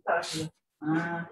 Ah,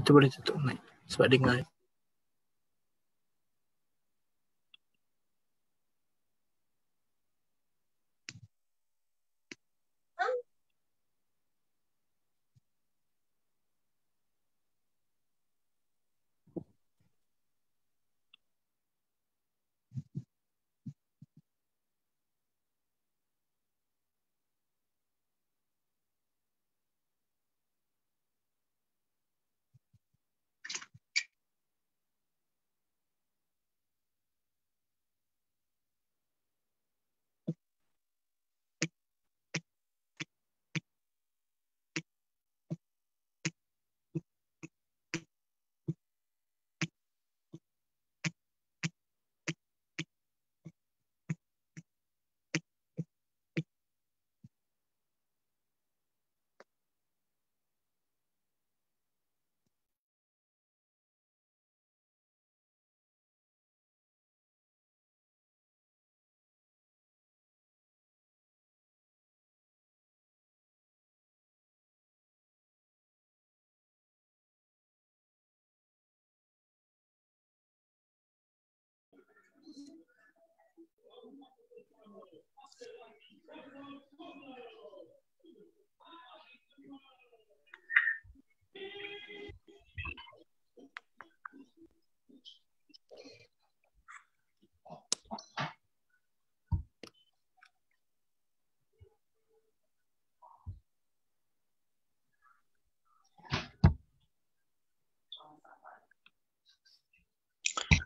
Itu boleh tutup mic sebab dengar.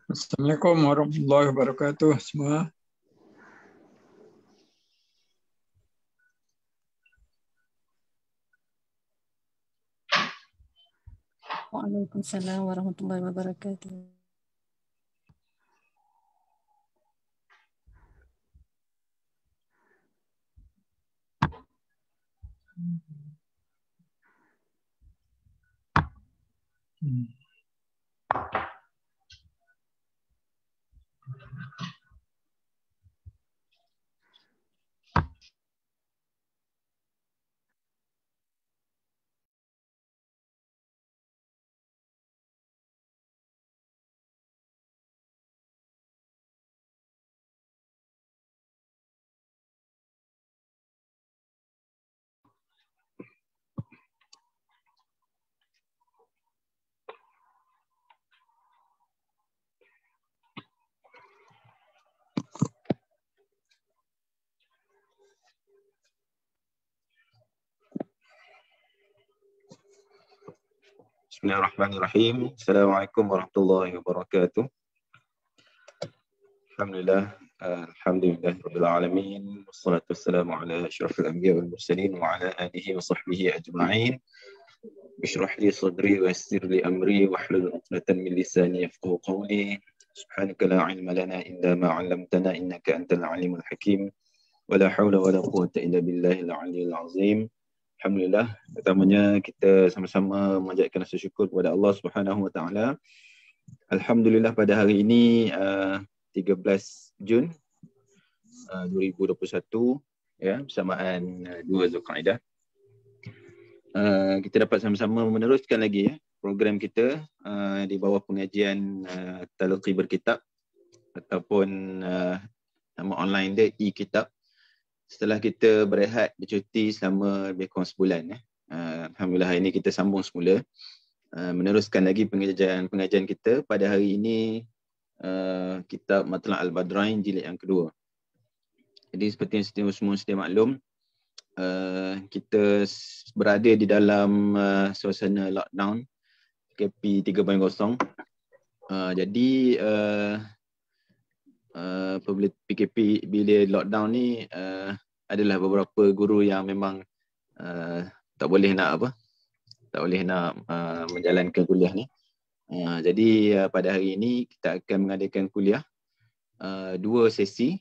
Assalamualaikum warahmatullahi wabarakatuh semua. Waalaikumsalam warahmatullahi wabarakatuh. Bismillahirrahmanirrahim. Assalamualaikum warahmatullahi wabarakatuh. Alhamdulillah, alhamdulillahirabbil alamin. Wassalatu wassalamu ala asyrafil anbiya wal mursalin wa ala alihi wa sahbihi ajma'in. Bishrah li sadri wa yassir li amri wahlul 'uqdatam min lisani yafqahu qawli. Subhanaka la 'ilma lana illa ma 'allamtana innaka antal alimul hakim. Wa la haula wa la quwwata illa billahil 'aliyyil 'azim. Alhamdulillah, pertamanya kita sama-sama memanjatkan rasa syukur kepada Allah Subhanahu Wa Taala. Alhamdulillah pada hari ini 13 Jun 2021 ya, bersamaan 2 Zulkaidah. Kita dapat sama-sama meneruskan lagi ya program kita di bawah pengajian Talaqi Berkitab ataupun nama online dia e-kitab. Setelah kita berehat bercuti selama lebih kurang sebulan ya. Alhamdulillah hari ini kita sambung semula meneruskan lagi pengajian kita. Pada hari ini kitab Matla' Al-Badrain jilid yang kedua. Jadi seperti yang semua sedia maklum, kita berada di dalam suasana lockdown PKP 3.0. Jadi apabila PKP, bila lockdown ni adalah beberapa guru yang memang tak boleh nak menjalankan kuliah ni. Jadi pada hari ini kita akan mengadakan kuliah 2 sesi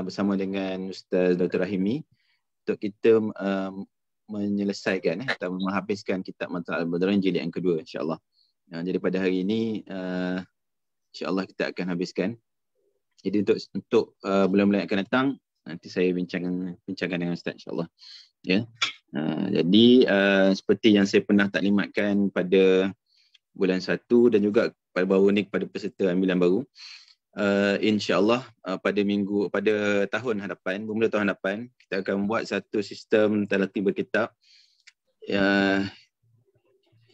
bersama dengan Ustaz Dr. Rahimi untuk kita menyelesaikan atau menghabiskan kitab Matla' Al-Badrain jilid yang kedua insya-Allah. Jadi pada hari ini insya-Allah kita akan habiskan. Jadi untuk bulan-bulan yang akan datang nanti saya bincangkan dengan Ustaz insya-Allah. Ya. Jadi seperti yang saya pernah taklimatkan pada bulan 1 dan juga baru ni kepada peserta ambilan baru. InsyaAllah pada tahun hadapan, bermula tahun hadapan, kita akan buat satu sistem talaqi berkitab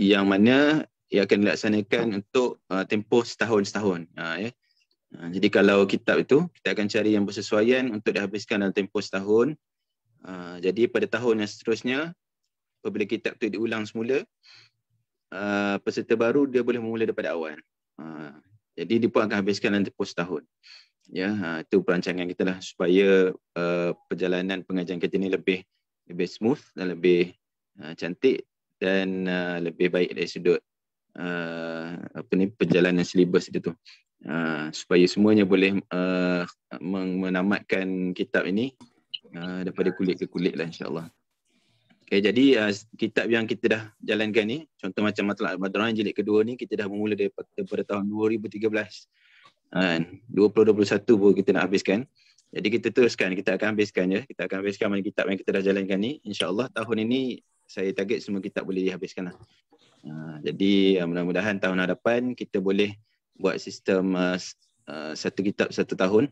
yang mana ia akan dilaksanakan untuk tempoh setahun. Jadi kalau kitab itu, kita akan cari yang bersesuaian untuk dihabiskan dalam tempoh setahun. Jadi pada tahun yang seterusnya, apabila kitab itu diulang semula, peserta baru dia boleh memula daripada awal. Jadi dia pun akan habiskan dalam tempoh setahun. Itu perancangan kita lah supaya perjalanan pengajian kita ni lebih smooth dan lebih cantik dan lebih baik dari sudut perjalanan silibus itu tu. Supaya semuanya boleh menamatkan kitab ini daripada kulit ke kulit lah, insyaAllah. Okay, jadi kitab yang kita dah jalankan ni, contoh macam Matlab Al-Badran jilid kedua ni, kita dah memula daripada tahun 2013. 2021 pun kita nak habiskan. Jadi kita teruskan, kita akan habiskan Kita akan habiskan mana kitab yang kita dah jalankan ni. InsyaAllah tahun ini saya target semua kitab boleh dihabiskan lah. Jadi mudah-mudahan tahun hadapan kita boleh buat sistem satu kitab satu tahun.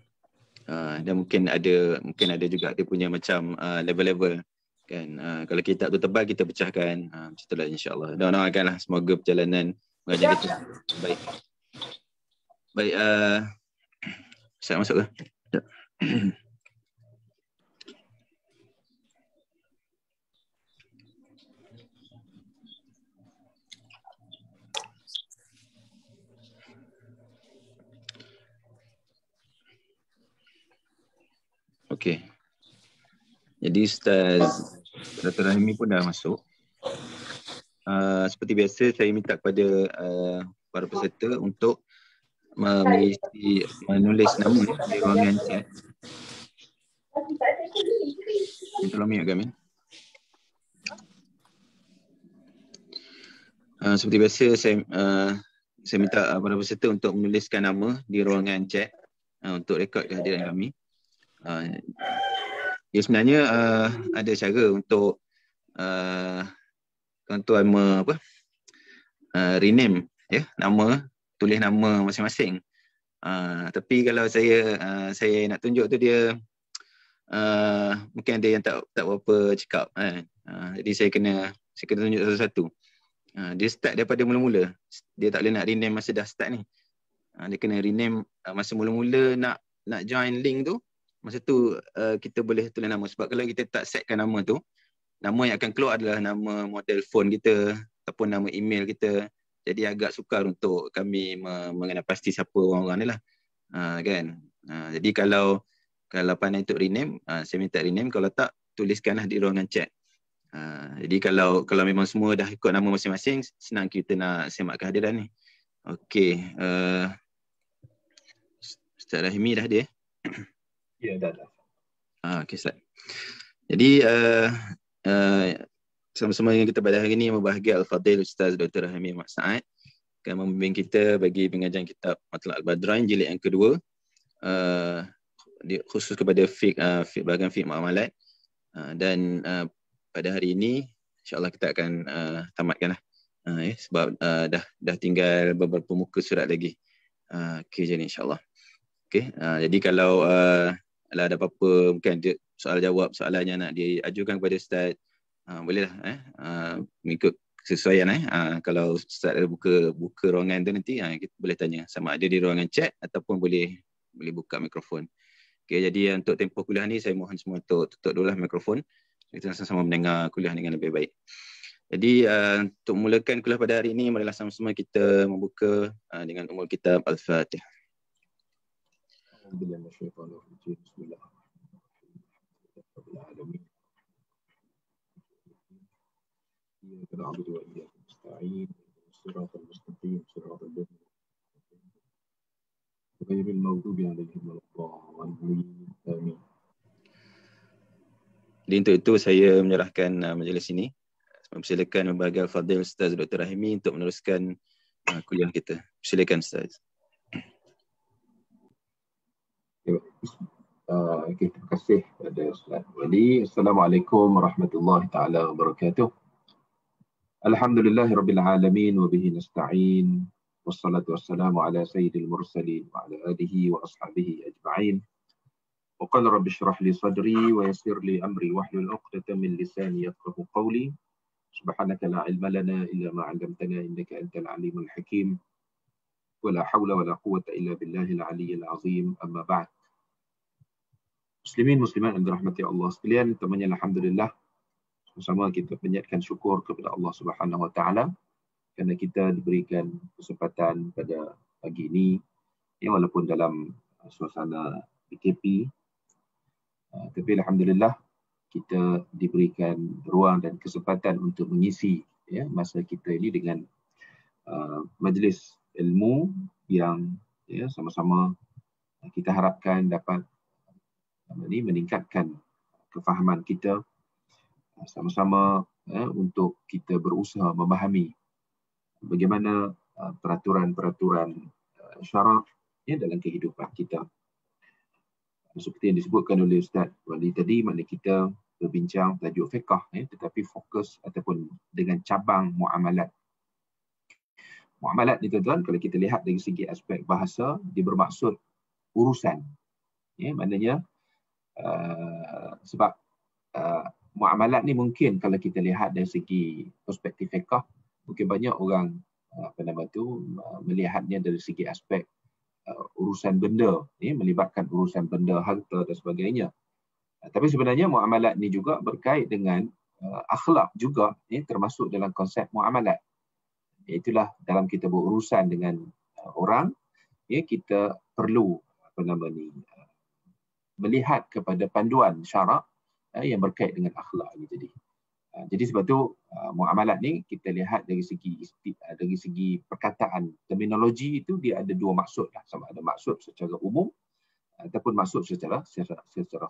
Dan mungkin ada juga dia punya macam level-level. Kan, kalau kitab tu tebal kita pecahkan, macam itulah insyaAllah. Doakanlah semoga perjalanan mengajar kita baik. Baik, saya masuk ke? Okey. Jadi Ustaz Dr. Rahimi pun dah masuk. Seperti biasa saya minta kepada para peserta untuk menulis nama di ruangan chat. Tolong mute kami. Seperti biasa saya minta para peserta untuk menuliskan nama di ruangan chat untuk rekod kehadiran kami. Sebenarnya ada cara untuk tuan-tuan rename nama, tulis nama masing-masing. Tapi kalau saya nak tunjuk tu dia mungkin ada yang tak berapa cakap kan. Jadi saya kena tunjuk satu-satu. Dia start daripada mula-mula. Dia tak boleh nak rename masa dah start ni. Dia kena rename masa mula-mula nak join link tu. Masa tu kita boleh tulis nama. Sebab kalau kita tak setkan nama tu, nama yang akan keluar adalah nama model phone kita ataupun nama email kita. Jadi agak sukar untuk kami mengenal pasti siapa orang-orang ni lah. Kan? Jadi kalau pandai untuk rename, saya minta rename. Kalau tak, tuliskanlah di ruangan chat. Jadi kalau memang semua dah ikut nama masing-masing, senang kita nak semak kehadiran ni. Okey. Ustaz Rahimi dah dia? Ya, dah. Okey, Ustaz. Jadi sama-sama dengan kita pada hari ini, membahagia Al-Fadhil Ustaz Dr. Rahimi Ahmad Saad akan membimbing kita bagi pengajian kitab Matlab Al-Badran jilid yang kedua, khusus kepada bahagian fiqh muamalat. Dan pada hari ini insya-Allah kita akan tamatkanlah. Sebab dah tinggal beberapa muka surat lagi. Okey, jadi insya-Allah. Okey, jadi kalau ada apa-apa, mungkin ada soalan yang nak diajukan kepada Ustaz, bolehlah mengikut kesesuaian. Kalau Ustaz ada buka ruangan tu nanti, kita boleh tanya sama ada di ruangan chat ataupun boleh buka mikrofon. Okey, jadi untuk tempoh kuliah ni saya mohon semua untuk tutup dululah mikrofon. Kita sama-sama mendengar kuliah dengan lebih baik. Jadi untuk mulakan kuliah pada hari ini, marilah sama-sama kita membuka dengan umul kitab Al-Fatihah. Bismillahirrahmanirrahim. إياك نعبد وإياك نستعين صراط المستقيم صراط الذين غير المغضوب عليهم ولا الضالين آمين. Jadi untuk itu saya menyerahkan majlis ini. Mempersilakan membahagia Al-Fadhil Ustaz Dr. Rahimi untuk meneruskan kuliah kita. Silakan Ustaz. Okay, terima kasih kepada Ustaz Wali. Assalamualaikum warahmatullahi taala wabarakatuh. Alhamdulillahirabbil alamin wa bihi nasta'in. Wassalatu wassalamu ala sayyidil mursalin wa ala alihi wa ashabihi ajma'in. Wa qala rabbi shrah li sadri wa yassir li amri wahlul 'uqdatam min lisani yafqahu qawli. Subhanaka la ilma lana illa ma 'allamtana innaka antal alimul hakim. Wa la hawla wa la quwwata illa billahil aliyyil azim. Amma ba'd. Muslimin muslimat yang dirahmati Allah sekalian, temannya alhamdulillah sama kita panjatkan syukur kepada Allah Subhanahu Wa Taala kerana kita diberikan kesempatan pada pagi ini, ya, walaupun dalam suasana PKP, tapi alhamdulillah kita diberikan ruang dan kesempatan untuk mengisi, ya, masa kita ini dengan majlis ilmu yang, ya, sama-sama kita harapkan dapat meningkatkan kefahaman kita sama-sama, untuk kita berusaha memahami bagaimana peraturan-peraturan syarak, ya, dalam kehidupan kita. Seperti yang disebutkan oleh Ustaz Wali tadi, maknanya kita berbincang tajuk fiqh, ya, tetapi fokus ataupun dengan cabang muamalat. Muamalat ni tuan-tuan, kalau kita lihat dari segi aspek bahasa, dia bermaksud urusan, ya, maknanya sebab muamalat ni mungkin kalau kita lihat dari segi perspektif fiqh, mungkin banyak orang melihatnya dari segi aspek urusan benda, ya, melibatkan urusan benda, harta dan sebagainya. Tapi sebenarnya muamalat ni juga berkait dengan akhlak juga, ya, termasuk dalam konsep muamalat. Itulah dalam kita berurusan dengan orang, ya, kita perlu melihat kepada panduan syarak yang berkait dengan akhlak ni tadi. Jadi sebab tu muamalat ni kita lihat dari segi perkataan terminologi itu dia ada dua maksud lah, sama ada maksud secara umum ataupun maksud secara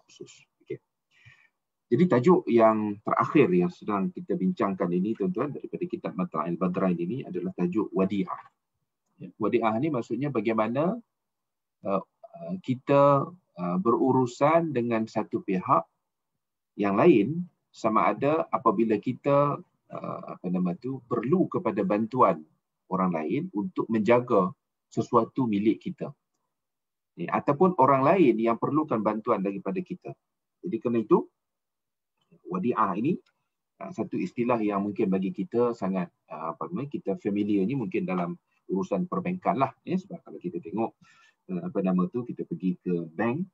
khusus. Okey. Jadi tajuk yang terakhir yang sedang kita bincangkan ini tuan-tuan daripada kitab Matla'il Badrain ini adalah tajuk wadi'ah. Wadi'ah ni maksudnya bagaimana kita berurusan dengan satu pihak yang lain, sama ada apabila kita perlu kepada bantuan orang lain untuk menjaga sesuatu milik kita, ataupun orang lain yang perlukan bantuan daripada kita. Jadi kerana itu wadi'ah ini satu istilah yang mungkin bagi kita sangat kita familiar ni mungkin dalam urusan perbankan lah, ya, sebab kalau kita tengok kita pergi ke bank,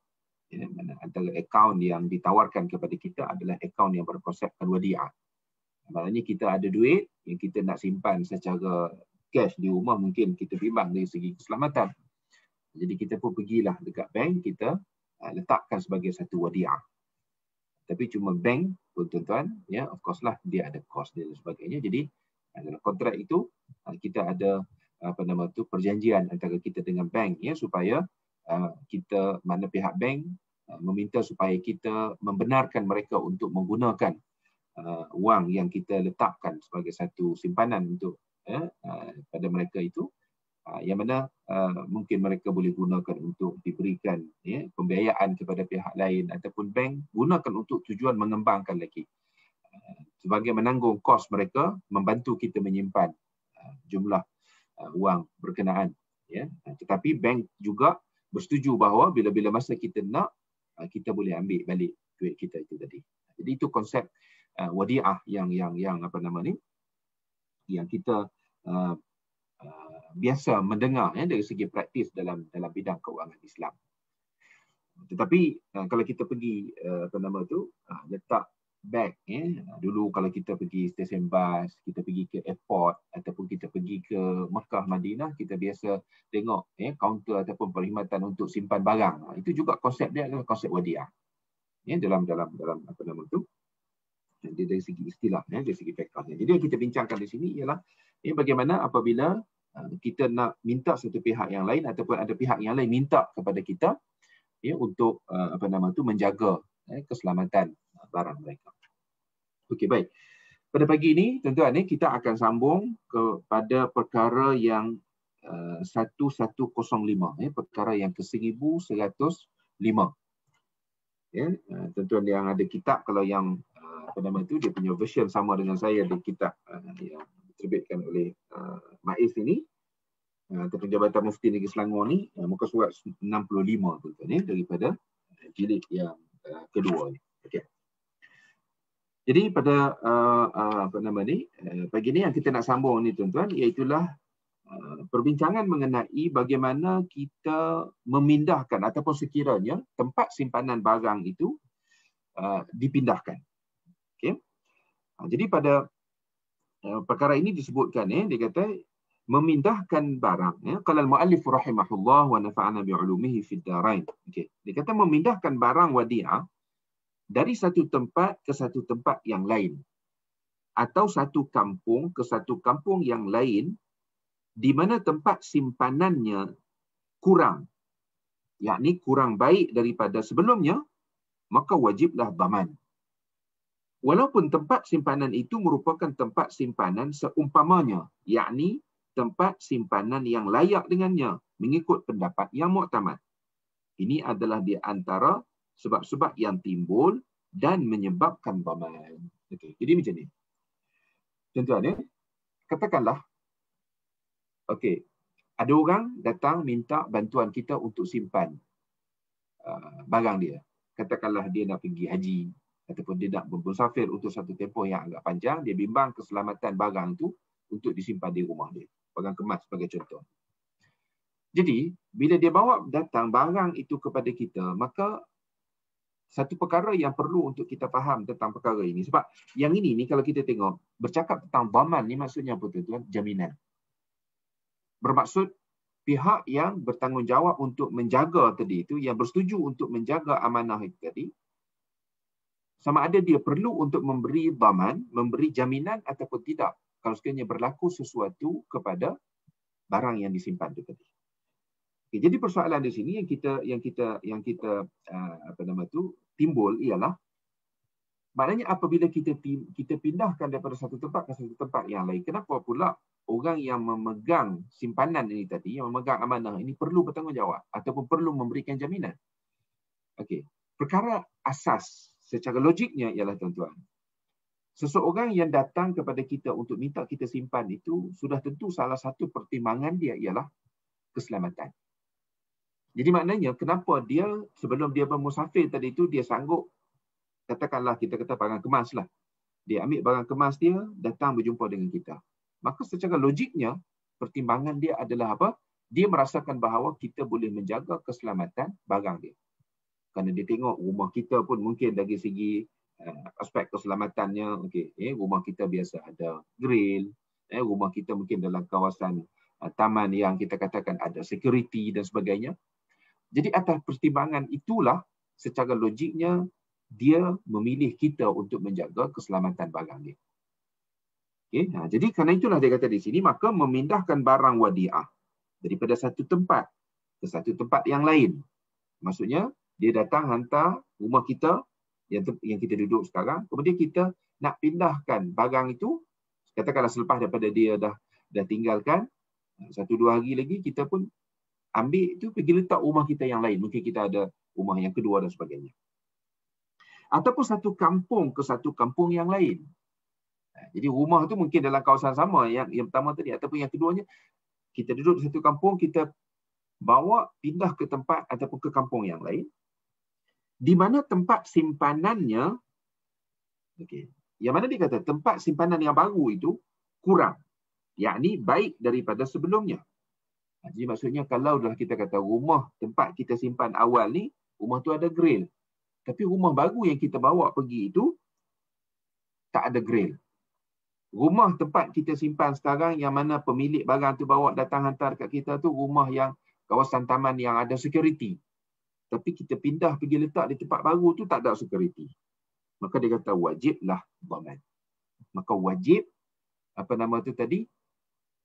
ya, mana antara akaun yang ditawarkan kepada kita adalah akaun yang berkonsepkan wadi'ah. Maknanya kita ada duit yang kita nak simpan secara cash di rumah, mungkin kita bimbang dari segi keselamatan. Jadi kita pun pergilah dekat bank, kita letakkan sebagai satu wadi'ah. Tapi cuma bank pun tuan-tuan, ya, of course lah dia ada kos dia dan sebagainya. Jadi dalam kontrak itu kita ada perjanjian antara kita dengan bank, ya, supaya kita, mana pihak bank meminta supaya kita membenarkan mereka untuk menggunakan wang yang kita letakkan sebagai satu simpanan untuk pada mereka itu, yang mana mungkin mereka boleh gunakan untuk diberikan, ya, pembiayaan kepada pihak lain ataupun bank gunakan untuk tujuan mengembangkan lagi sebagai menanggung kos mereka membantu kita menyimpan jumlah wang berkenaan, ya. Tetapi bank juga bersetuju bahawa bila-bila masa kita nak, kita boleh ambil balik duit kita itu tadi. Jadi itu konsep wadi'ah yang yang kita biasa mendengar, ya, dari segi praktis dalam bidang keuangan Islam. Tetapi kalau kita pergi letak bag, ya, dulu kalau kita pergi stesen bas, kita pergi ke airport ataupun kita pergi ke Mekah, Madinah, kita biasa tengok, ya, kaunter ataupun perkhidmatan untuk simpan barang. Itu juga konsep dia adalah konsep wadi'ah, ya, dalam dari segi istilah, ya, dari segi fiqhnya. Jadi yang kita bincangkan di sini ialah, ya, bagaimana apabila kita nak minta satu pihak yang lain ataupun ada pihak yang lain minta kepada kita, ya, untuk menjaga, ya, keselamatan barang mereka. Okey, baik. Pada pagi ini, tuan-tuan, kita akan sambung kepada perkara yang 1105, ya, perkara yang ke-1105. Ya, tuan-tuan yang ada kitab, kalau yang dia punya version sama dengan saya di kitab yang diterbitkan oleh MAIS ini, Ketua Jabatan Mufti Negeri Selangor ni, muka surat 65 tuan-tuan ya, daripada jilid yang kedua ni. Okey. Jadi pada pagi ni yang kita nak sambung ni tuan-tuan, iaitulah perbincangan mengenai bagaimana kita memindahkan ataupun sekiranya tempat simpanan barang itu dipindahkan. Okey. Jadi pada perkara ini disebutkan dia kata memindahkan barang ya, qala al-muallif rahimahullah wa nafa'ana bi'ulumihi fid darain. Okey. Dia kata memindahkan barang wadi'ah dari satu tempat ke satu tempat yang lain, atau satu kampung ke satu kampung yang lain di mana tempat simpanannya kurang, yakni kurang baik daripada sebelumnya, maka wajiblah dhaman. Walaupun tempat simpanan itu merupakan tempat simpanan seumpamanya, yakni tempat simpanan yang layak dengannya mengikut pendapat yang muktamad. Ini adalah di antara sebab-sebab yang timbul dan menyebabkan dhaman. Okey, jadi macam ni. Tuan-tuan ya, katakanlah okey, ada orang datang minta bantuan kita untuk simpan barang dia. Katakanlah dia nak pergi haji ataupun dia nak bermusafir untuk satu tempoh yang agak panjang, dia bimbang keselamatan barang itu untuk disimpan di rumah dia. Barang kemas sebagai contoh. Jadi, bila dia bawa datang barang itu kepada kita, maka satu perkara yang perlu untuk kita faham tentang perkara ini. Sebab yang ini ni kalau kita tengok, bercakap tentang dhaman ni maksudnya apa tuan-tuan? Jaminan. Bermaksud pihak yang bertanggungjawab untuk menjaga tadi itu, yang bersetuju untuk menjaga amanah itu tadi, sama ada dia perlu untuk memberi dhaman, memberi jaminan ataupun tidak, kalau sekiranya berlaku sesuatu kepada barang yang disimpan itu tadi. Okay, jadi persoalan di sini yang kita timbul ialah, maknanya apabila kita pindahkan daripada satu tempat ke satu tempat yang lain, kenapa pula orang yang memegang simpanan ini tadi, yang memegang amanah ini perlu bertanggungjawab ataupun perlu memberikan jaminan? Okey, perkara asas secara logiknya ialah tuan-tuan, seseorang yang datang kepada kita untuk minta kita simpan itu sudah tentu salah satu pertimbangan dia ialah keselamatan. Jadi maknanya kenapa dia sebelum dia bermusafir tadi itu dia sanggup, katakanlah kita kata barang kemas lah, dia ambil barang kemas dia, datang berjumpa dengan kita. Maka secara logiknya pertimbangan dia adalah apa? Dia merasakan bahawa kita boleh menjaga keselamatan barang dia. Kerana dia tengok rumah kita pun mungkin dari segi aspek keselamatannya, rumah kita biasa ada grill, rumah kita mungkin dalam kawasan taman yang kita katakan ada security dan sebagainya. Jadi atas pertimbangan itulah secara logiknya dia memilih kita untuk menjaga keselamatan barang dia. Okay? Jadi kerana itulah dia kata di sini, maka memindahkan barang wadi'ah daripada satu tempat ke satu tempat yang lain. Maksudnya dia datang hantar rumah kita yang kita duduk sekarang, kemudian kita nak pindahkan barang itu, katakanlah selepas daripada dia dah tinggalkan 1-2 hari lagi, kita pun ambil itu pergi letak rumah kita yang lain. Mungkin kita ada rumah yang kedua dan sebagainya. Ataupun satu kampung ke satu kampung yang lain. Jadi rumah tu mungkin dalam kawasan sama yang pertama tadi, ataupun yang keduanya kita duduk di satu kampung, kita bawa pindah ke tempat ataupun ke kampung yang lain di mana tempat simpanannya, yang mana dia kata tempat simpanan yang baru itu kurang, yakni baik daripada sebelumnya. Jadi maksudnya kalau dah kita kata rumah tempat kita simpan awal ni, rumah tu ada grill. Tapi rumah baru yang kita bawa pergi itu tak ada grill. Rumah tempat kita simpan sekarang yang mana pemilik barang tu bawa datang hantar kat kita tu rumah yang kawasan taman yang ada security. Tapi kita pindah pergi letak di tempat baru tu tak ada security. Maka dia kata wajiblah dhaman. Maka wajib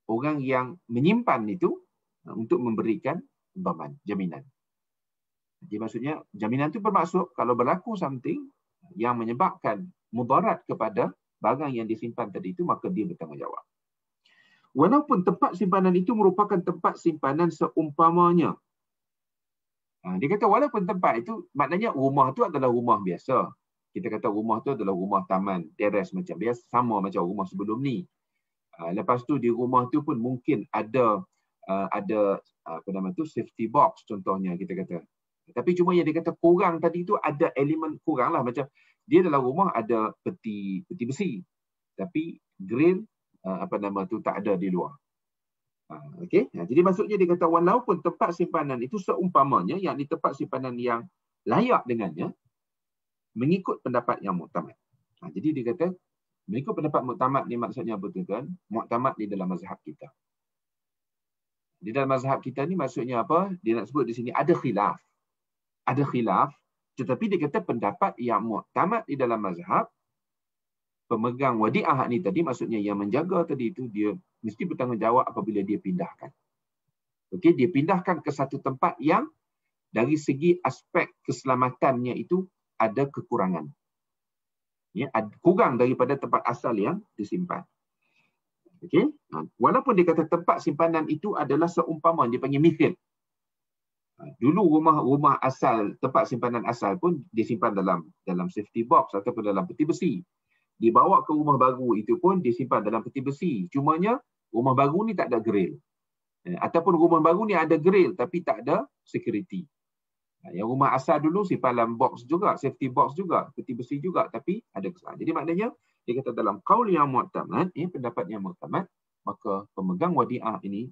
orang yang menyimpan itu untuk memberikan dhaman, jaminan. Jadi maksudnya jaminan itu bermaksud kalau berlaku something yang menyebabkan mudarat kepada barang yang disimpan tadi itu, maka dia bertanggungjawab. Walaupun tempat simpanan itu merupakan tempat simpanan seumpamanya. Dia kata walaupun tempat itu, maknanya rumah itu adalah rumah biasa. Kita kata rumah itu adalah rumah taman, teres macam biasa, sama macam rumah sebelum ni. Lepas tu di rumah tu pun mungkin ada safety box contohnya kita kata. Tapi cuma yang dia kata kurang tadi tu ada elemen kurang lah, macam dia dalam rumah ada peti besi tapi grill tak ada di luar. Okey. Jadi maksudnya dia kata walaupun tempat simpanan itu seumpamanya yakni tempat simpanan yang layak dengannya mengikut pendapat yang muktamad. Jadi dia kata mengikut pendapat muktamad ni maksudnya apa tuan-tuan? Muktamad di dalam mazhab kita. Di dalam mazhab kita ni maksudnya apa? Dia nak sebut di sini ada khilaf. Ada khilaf, tetapi dia kata pendapat yang muktamad di dalam mazhab, pemegang wadi'ah ni tadi maksudnya yang menjaga tadi itu dia mesti bertanggungjawab apabila dia pindahkan. Okey, dia pindahkan ke satu tempat yang dari segi aspek keselamatannya itu ada kekurangan. Ya, kurang daripada tempat asal yang disimpan. Okey, walaupun dia kata tempat simpanan itu adalah seumpama, dia panggil mithil. Dulu rumah asal, tempat simpanan asal pun disimpan dalam safety box ataupun dalam peti besi. Dibawa ke rumah baru itu pun disimpan dalam peti besi. Cumanya rumah baru ni tak ada grill. Ataupun rumah baru ni ada grill tapi tak ada security. Yang rumah asal dulu simpan dalam box juga, safety box juga, peti besi juga tapi ada kesalahan. Jadi maknanya dia kata dalam qaul yang mu'tamad, pendapat yang mu'tamad, maka pemegang wadi'ah ini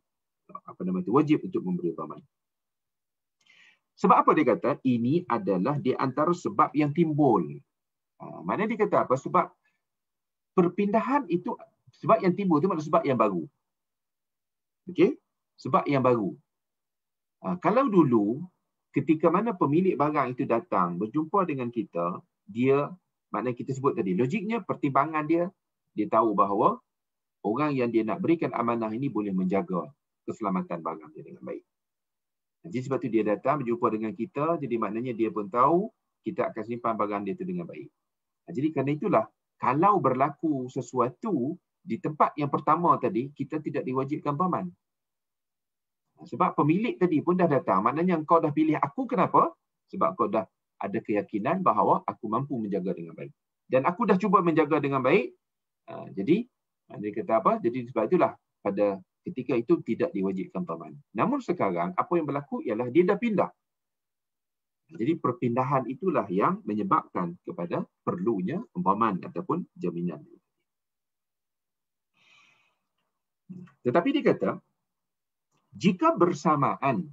wajib untuk memberi dhaman. Sebab apa dia kata? Ini adalah di antara sebab yang timbul. Maknanya dia kata apa? Sebab perpindahan itu, sebab yang timbul itu maksud sebab yang baru. Okey? Sebab yang baru. Kalau dulu, ketika mana pemilik barang itu datang, berjumpa dengan kita, dia, maknanya kita sebut tadi, logiknya pertimbangan dia tahu bahawa orang yang dia nak berikan amanah ini boleh menjaga keselamatan barang dia dengan baik. Jadi sebab tu dia datang berjumpa dengan kita, jadi maknanya dia pun tahu kita akan simpan barang dia itu dengan baik. Jadi kerana itulah, kalau berlaku sesuatu di tempat yang pertama tadi, kita tidak diwajibkan dhaman. Sebab pemilik tadi pun dah datang, maknanya kau dah pilih aku kenapa? Sebab kau dah ada keyakinan bahawa aku mampu menjaga dengan baik. Dan aku dah cuba menjaga dengan baik, jadi dia kata apa? Jadi sebab itulah pada ketika itu tidak diwajibkan dhaman. Namun sekarang apa yang berlaku ialah dia dah pindah. Jadi perpindahan itulah yang menyebabkan kepada perlunya dhaman ataupun jaminan. Tetapi dia kata jika bersamaan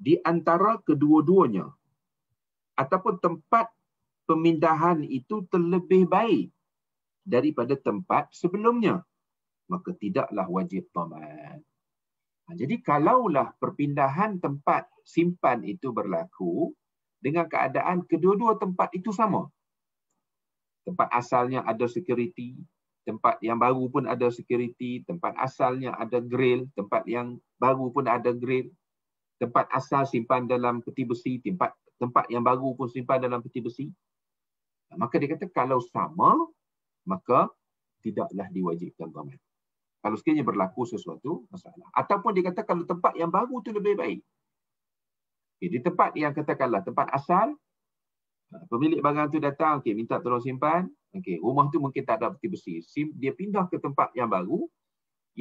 di antara kedua-duanya ataupun tempat pemindahan itu terlebih baik daripada tempat sebelumnya, maka tidaklah wajib dhaman. Jadi kalaulah perpindahan tempat simpan itu berlaku dengan keadaan kedua-dua tempat itu sama. Tempat asalnya ada security, tempat yang baru pun ada security, tempat asalnya ada grill, tempat yang baru pun ada grill, tempat asal simpan dalam peti besi, tempat yang baru pun simpan dalam peti besi. Maka dia kata kalau sama, maka tidaklah diwajibkan dhaman. Kalau sekiranya berlaku sesuatu masalah. Ataupun dia kata kalau tempat yang baru tu lebih baik. Di tempat yang katakanlah tempat asal, pemilik barang tu datang, minta tolong simpan. Rumah tu mungkin tak ada peti besi. Dia pindah ke tempat yang baru,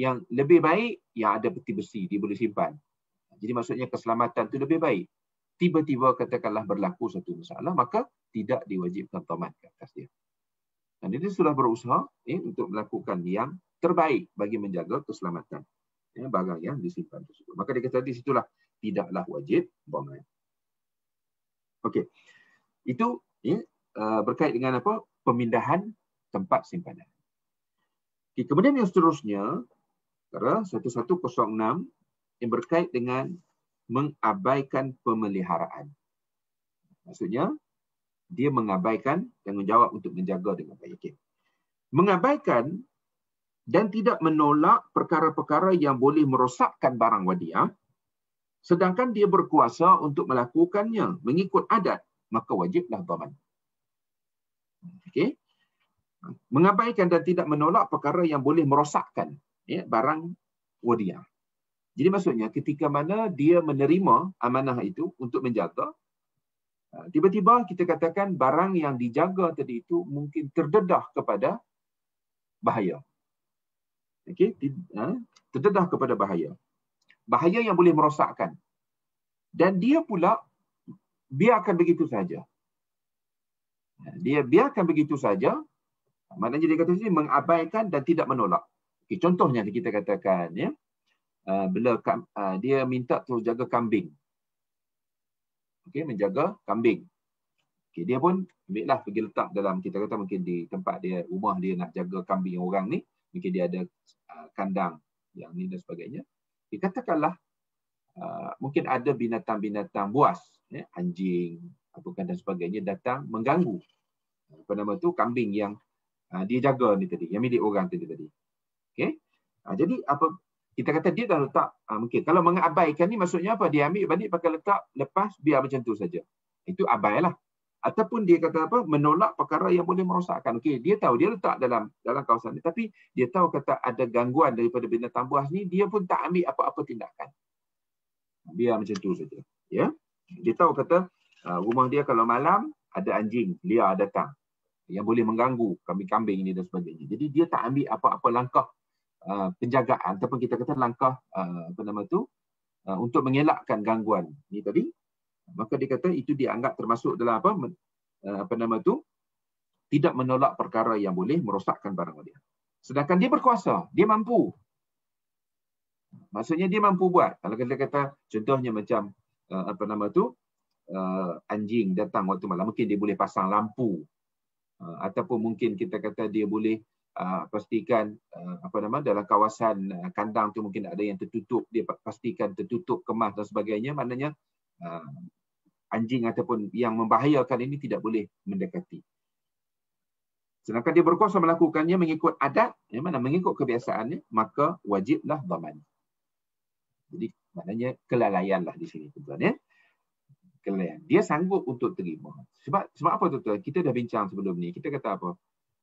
yang lebih baik, yang ada peti besi, dia boleh simpan. Jadi maksudnya keselamatan tu lebih baik. Tiba-tiba katakanlah berlaku satu masalah, maka tidak diwajibkan dhaman ke atas dia. Dan dia sudah berusaha untuk melakukan yang terbaik bagi menjaga keselamatan barang yang disimpan tersebut. Maka dia kata di situlah tidaklah wajib dhaman. Okey. Itu berkait dengan apa? Pemindahan tempat simpanan. Okay, kemudian yang seterusnya, 1106 yang berkait dengan mengabaikan pemeliharaan. Maksudnya dia mengabaikan tanggungjawab untuk menjaga dengan baik. Okay. Mengabaikan dan tidak menolak perkara-perkara yang boleh merosakkan barang wadiah, sedangkan dia berkuasa untuk melakukannya mengikut adat, maka wajiblah dhaman. Okey. Mengabaikan dan tidak menolak perkara yang boleh merosakkan barang wadiah. Jadi maksudnya ketika mana dia menerima amanah itu untuk menjaga, tiba-tiba kita katakan barang yang dijaga tadi itu mungkin terdedah kepada bahaya. Okey, terdedah kepada bahaya. Bahaya yang boleh merosakkan. Dan dia pula biarkan begitu saja. Dia biarkan begitu saja. Maknanya dia kata sini mengabaikan dan tidak menolak. Okay, contohnya kita katakan, ya, bila dia minta terus jaga kambing. Okay, menjaga kambing. Okay, dia pun ambillah pergi letak dalam, kita kata mungkin di tempat dia, rumah dia nak jaga kambing orang ni. Mungkin dia ada kandang yang ni dan sebagainya. Okay, katakanlah mungkin ada binatang-binatang buas, ya, anjing, apakah dan sebagainya datang mengganggu. Apa nama tu, kambing yang dia jaga ni tadi, yang milik orang tadi. Okey. Jadi apa kita kata dia dah letak, mungkin kalau mengabaikan ni maksudnya apa? Dia ambil balik pakai letak, lepas biar macam tu saja. Itu abailah. Ataupun dia kata apa? Menolak perkara yang boleh merosakkan. Okey, dia tahu dia letak dalam kawasan ni, tapi dia tahu kata ada gangguan daripada binatang buas ni, dia pun tak ambil apa-apa tindakan. Biar macam tu saja. Ya. Dia tahu kata rumah dia kalau malam ada anjing liar datang yang boleh mengganggu kambing-kambing ini dan sebagainya. Jadi dia tak ambil apa-apa langkah penjagaan ataupun kita kata langkah untuk mengelakkan gangguan ni tadi. Maka dia kata itu dianggap termasuk dalam tidak menolak perkara yang boleh merosakkan barang dia. Sedangkan dia berkuasa, dia mampu. Maksudnya dia mampu buat. Kalau kita kata contohnya macam anjing datang waktu malam, mungkin dia boleh pasang lampu. Ataupun mungkin kita kata dia boleh pastikan dalam kawasan kandang tu mungkin ada yang tertutup, dia pastikan tertutup, kemas dan sebagainya. Maknanya anjing ataupun yang membahayakan ini tidak boleh mendekati. Sedangkan dia berkuasa melakukannya mengikut adat, mengikut kebiasaannya, maka wajiblah dhaman. Jadi maknanya kelalaianlah di sini, tuan, ya. Kelalaian. Dia sanggup untuk terima. Sebab apa, tuan? Kita dah bincang sebelum ni. Kita kata apa?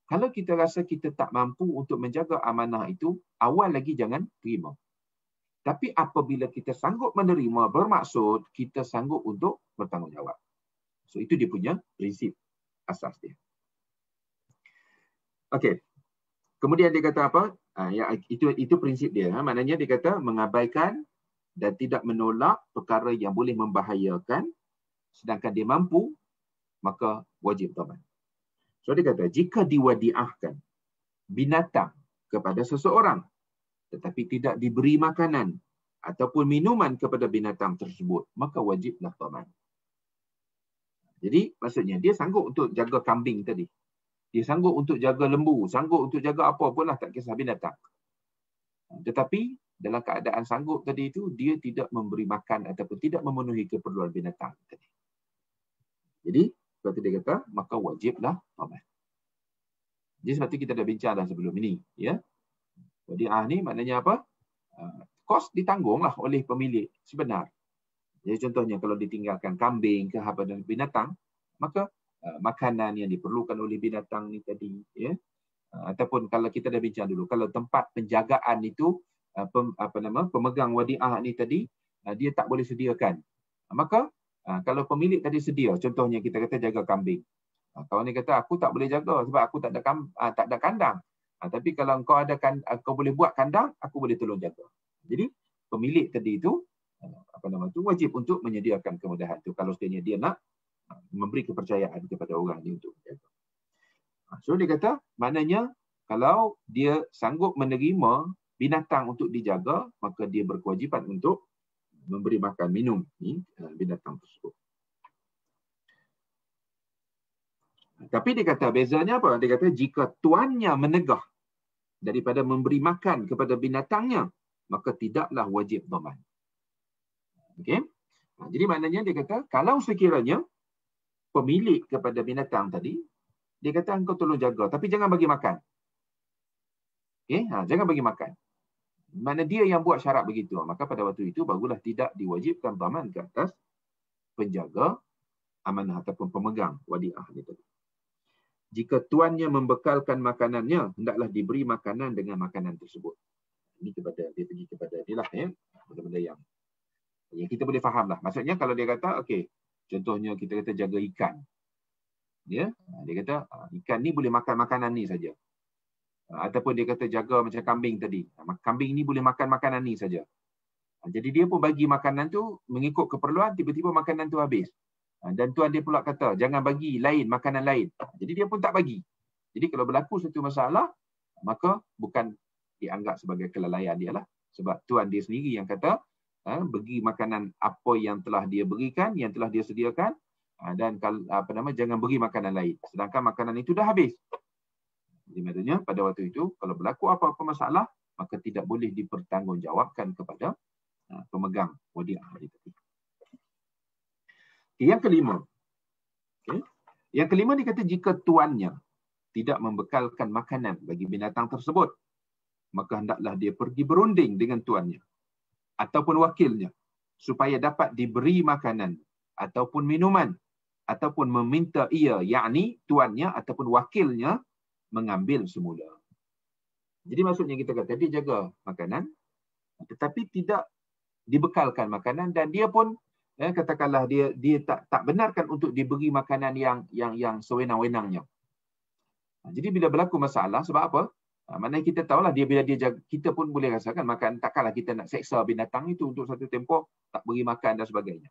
Kalau kita rasa kita tak mampu untuk menjaga amanah itu, awal lagi jangan terima. Tapi apabila kita sanggup menerima, bermaksud kita sanggup untuk bertanggungjawab. So itu dia punya prinsip asas dia. Okey. Kemudian dia kata apa? Itu prinsip dia. Maknanya dia kata mengabaikan dan tidak menolak perkara yang boleh membahayakan, sedangkan dia mampu, maka wajib dhaman. So dia kata, jika diwadiahkan binatang kepada seseorang, tetapi tidak diberi makanan ataupun minuman kepada binatang tersebut, maka wajiblah dhaman. Jadi maksudnya dia sanggup untuk jaga kambing tadi. Dia sanggup untuk jaga lembu, sanggup untuk jaga apa pun lah, tak kisah binatang. Tetapi dalam keadaan sanggup tadi itu, dia tidak memberi makan ataupun tidak memenuhi keperluan binatang tadi. Jadi sebab itu dia kata, maka wajiblah dhaman. Jadi sebab itu kita dah bincang dah sebelum ini, ya. Wadiah ni maknanya apa? Kos ditanggunglah oleh pemilik sebenar. Jadi contohnya kalau ditinggalkan kambing ke apa dan binatang, maka makanan yang diperlukan oleh binatang ni tadi, ya. Ataupun kalau kita dah bincang dulu, kalau tempat penjagaan itu pemegang wadiah ni tadi dia tak boleh sediakan, maka kalau pemilik tadi sedia, contohnya kita kata jaga kambing, kawan ni kata aku tak boleh jaga sebab aku tak ada kandang, tapi kalau kau boleh buat kandang, aku boleh tolong jaga. Jadi pemilik tadi itu wajib untuk menyediakan kemudahan itu kalau sekiranya dia nak memberi kepercayaan kepada orang ni untuk menjaga. So dia kata maknanya kalau dia sanggup menerima binatang untuk dijaga, maka dia berkewajipan untuk memberi makan minum binatang tersebut. Tapi dia kata bezanya apa? Dia kata jika tuannya menegah daripada memberi makan kepada binatangnya, maka tidaklah wajib dhaman. Okey? Jadi maknanya dia kata kalau sekiranya pemilik kepada binatang tadi, dia kata engkau tolong jaga tapi jangan bagi makan. Okey? Jangan bagi makan. Mana dia yang buat syarat begitu, maka pada waktu itu barulah tidak diwajibkan dhaman ke atas penjaga amanah ataupun pemegang wadiah itu. Jika tuannya membekalkan makanannya, hendaklah diberi makanan dengan makanan tersebut. Ini dia pergi kepada dia lah, ya. Benda-benda yang kita boleh faham lah. Maksudnya kalau dia kata, okey, contohnya kita kata jaga ikan. Ya, dia kata ikan ni boleh makan makanan ni saja. Ataupun dia kata jaga macam kambing tadi. Kambing ni boleh makan makanan ni saja. Jadi dia pun bagi makanan tu mengikut keperluan, tiba-tiba makanan tu habis. Dan tuan dia pula kata, jangan bagi lain, makanan lain. Jadi dia pun tak bagi. Jadi kalau berlaku satu masalah, maka bukan dianggap sebagai kelalaian dia lah. Sebab tuan dia sendiri yang kata, bagi makanan apa yang telah dia berikan, yang telah dia sediakan, dan jangan beri makanan lain. Sedangkan makanan itu dah habis. Jadi maksudnya pada waktu itu, kalau berlaku apa-apa masalah, maka tidak boleh dipertanggungjawabkan kepada pemegang wadiah itu. Yang kelima. Yang kelima ni kata jika tuannya tidak membekalkan makanan bagi binatang tersebut, maka hendaklah dia pergi berunding dengan tuannya ataupun wakilnya supaya dapat diberi makanan ataupun minuman ataupun meminta ia, yakni tuannya ataupun wakilnya mengambil semula. Jadi maksudnya kita kata dia jaga makanan tetapi tidak dibekalkan makanan dan dia pun katakanlah dia tak benarkan untuk diberi makanan yang sewenang-wenangnya. Jadi bila berlaku masalah sebab apa? Maknanya kita tahulah bila dia jaga, kita pun boleh rasakan makan, takkanlah kita nak seksa binatang itu untuk satu tempoh tak beri makan dan sebagainya.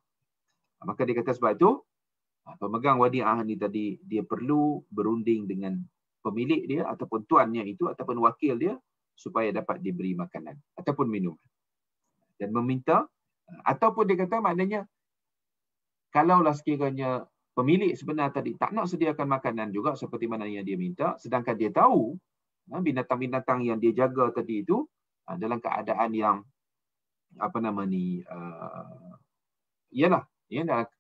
Maka dia kata sebab itu pemegang wadiah ni tadi dia perlu berunding dengan pemilik dia ataupun tuannya itu ataupun wakil dia supaya dapat diberi makanan ataupun minuman. Dan meminta ataupun dia kata maknanya kalaulah sekiranya pemilik sebenar tadi tak nak sediakan makanan juga seperti mana yang dia minta, sedangkan dia tahu binatang-binatang yang dia jaga tadi itu dalam keadaan yang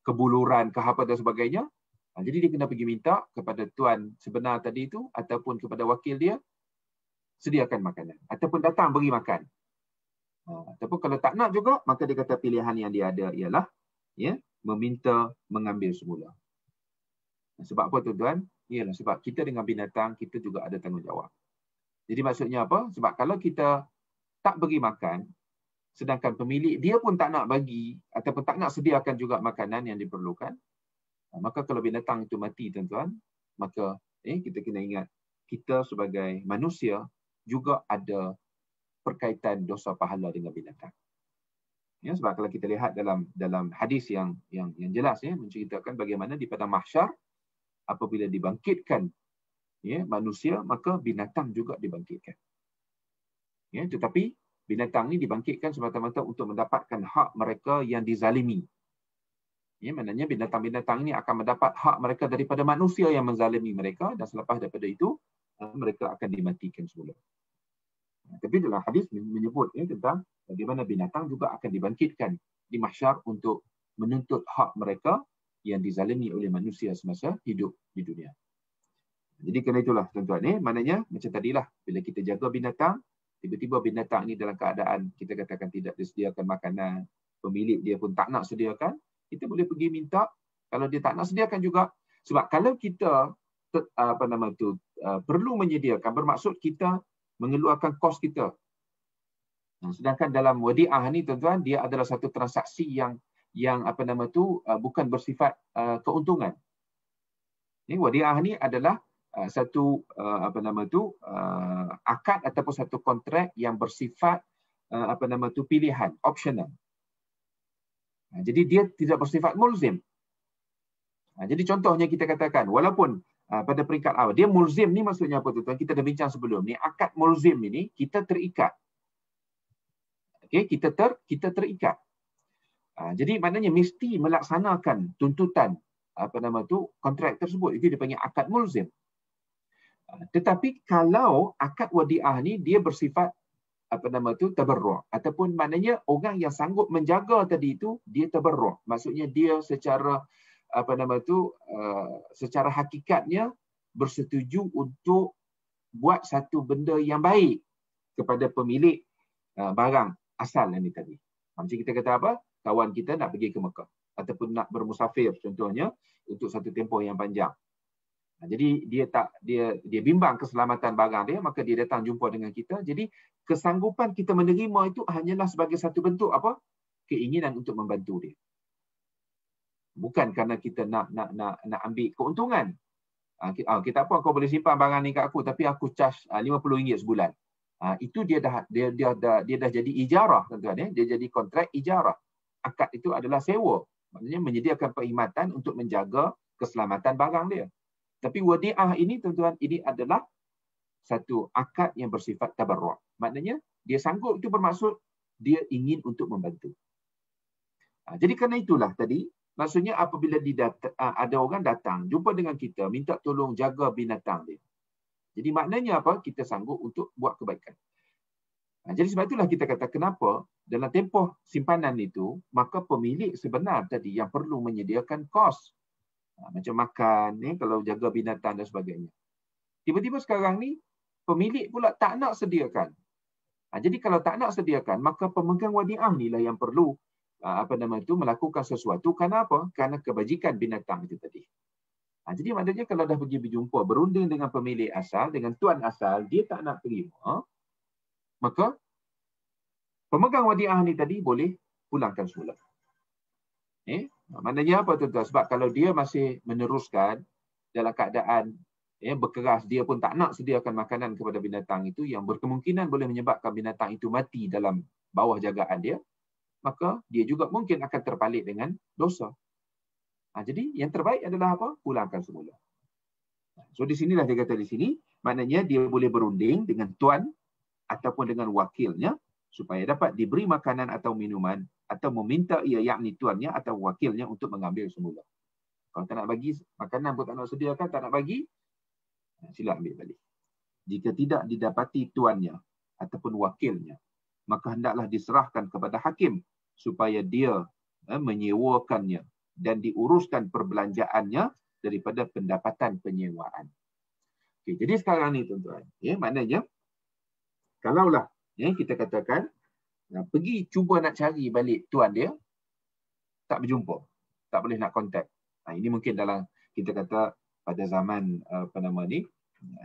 kebuluran, apa dan sebagainya. Jadi dia kena pergi minta kepada tuan sebenar tadi itu ataupun kepada wakil dia sediakan makanan ataupun datang beri makan. Ataupun kalau tak nak juga, maka dia kata pilihan yang dia ada ialah meminta mengambil semula. Sebab apa tuan-tuan? Ialah sebab kita dengan binatang kita juga ada tanggungjawab. Jadi maksudnya apa? Sebab kalau kita tak bagi makan, sedangkan pemilik dia pun tak nak bagi ataupun tak nak sediakan juga makanan yang diperlukan, maka kalau binatang itu mati tuan-tuan, maka kita kena ingat kita sebagai manusia juga ada perkaitan dosa pahala dengan binatang. Sebab kalau kita lihat dalam hadis yang jelas menceritakan bagaimana di padang mahsyar apabila dibangkitkan manusia, maka binatang juga dibangkitkan. Tetapi binatang ni dibangkitkan semata-mata untuk mendapatkan hak mereka yang dizalimi. Maknanya binatang-binatang ini akan mendapat hak mereka daripada manusia yang menzalimi mereka dan selepas daripada itu mereka akan dimatikan semula. Tapi dalam hadis menyebut tentang bagaimana binatang juga akan dibangkitkan di mahsyar untuk menuntut hak mereka yang dizalimi oleh manusia semasa hidup di dunia. Jadi kerana itulah tuan-tuan, maknanya macam tadilah bila kita jaga binatang, tiba-tiba binatang ini dalam keadaan kita katakan tidak disediakan makanan, pemilik dia pun tak nak sediakan, kita boleh pergi minta. Kalau dia tak nak sediakan juga, sebab kalau kita perlu menyediakan, bermaksud kita mengeluarkan kos kita. Sedangkan dalam wadiah ni tuan-tuan, dia adalah satu transaksi yang bukan bersifat keuntungan. Wadiah ni adalah satu akad ataupun satu kontrak yang bersifat pilihan, optional. Jadi dia tidak bersifat mulzim. Jadi contohnya kita katakan, walaupun pada peringkat awal, dia mulzim ni maksudnya apa tuan-tuan? Kita dah bincang sebelum ni, akad mulzim ini kita terikat. Kita terikat. Jadi maknanya mesti melaksanakan tuntutan kontrak tersebut. Itu dipanggil akad mulzim. Tetapi kalau akad wadiah ni dia bersifat tabarru' ataupun maknanya orang yang sanggup menjaga tadi itu dia tabarru'. Maksudnya dia secara secara hakikatnya bersetuju untuk buat satu benda yang baik kepada pemilik barang asal ini tadi. Macam kita kata apa? Kawan kita nak pergi ke Mekah ataupun nak bermusafir contohnya untuk satu tempoh yang panjang. Jadi dia bimbang keselamatan barang dia, maka dia datang jumpa dengan kita. Jadi kesanggupan kita menerima itu hanyalah sebagai satu bentuk apa? Keinginan untuk membantu dia. Bukan kerana kita nak ambil keuntungan. Kita apa, kau boleh simpan barang ni kat aku tapi aku charge RM50 sebulan. Itu dia dah jadi ijarah, tuan-tuan. Dia jadi kontrak ijarah. Akad itu adalah sewa. Maksudnya menyediakan perkhidmatan untuk menjaga keselamatan barang dia. Tapi wadi'ah ini, tuan-tuan, ini adalah satu akad yang bersifat tabarru'. Maknanya dia sanggup, itu bermaksud dia ingin untuk membantu. Jadi kerana itulah tadi, maksudnya apabila ada orang datang jumpa dengan kita minta tolong jaga binatang dia. Jadi maknanya apa? Kita sanggup untuk buat kebaikan. Jadi sebab itulah kita kata kenapa dalam tempoh simpanan itu, maka pemilik sebenar tadi yang perlu menyediakan kos. Macam makan, kalau jaga binatang dan sebagainya. Tiba-tiba sekarang ni, pemilik pula tak nak sediakan. Jadi kalau tak nak sediakan, maka pemegang wadi'ah ni lah yang perlu melakukan sesuatu. Kerana apa? Kerana kebajikan binatang itu tadi. Jadi maknanya kalau dah pergi berjumpa, berunding dengan pemilik asal, dengan tuan asal, dia tak nak terima, maka pemegang wadi'ah ni tadi boleh pulangkan semula. Maknanya apa, tuan-tuan? Sebab kalau dia masih meneruskan dalam keadaan berkeras, dia pun tak nak sediakan makanan kepada binatang itu yang berkemungkinan boleh menyebabkan binatang itu mati dalam bawah jagaan dia, maka dia juga mungkin akan terpalit dengan dosa. Jadi yang terbaik adalah apa? Pulangkan semula. So di sinilah dia kata di sini, maknanya dia boleh berunding dengan tuan ataupun dengan wakilnya supaya dapat diberi makanan atau minuman atau meminta ia, yakni tuannya atau wakilnya untuk mengambil semula. Kalau tak nak bagi makanan pun tak nak sediakan, tak nak bagi, sila ambil balik. Jika tidak didapati tuannya ataupun wakilnya, maka hendaklah diserahkan kepada hakim supaya dia menyewakannya dan diuruskan perbelanjaannya daripada pendapatan penyewaan. Okay, jadi sekarang ni, tuan-tuan, maknanya kalaulah kita katakan pergi cuba nak cari balik tuan dia, tak berjumpa, tak boleh nak kontak. Ini mungkin dalam kita kata pada zaman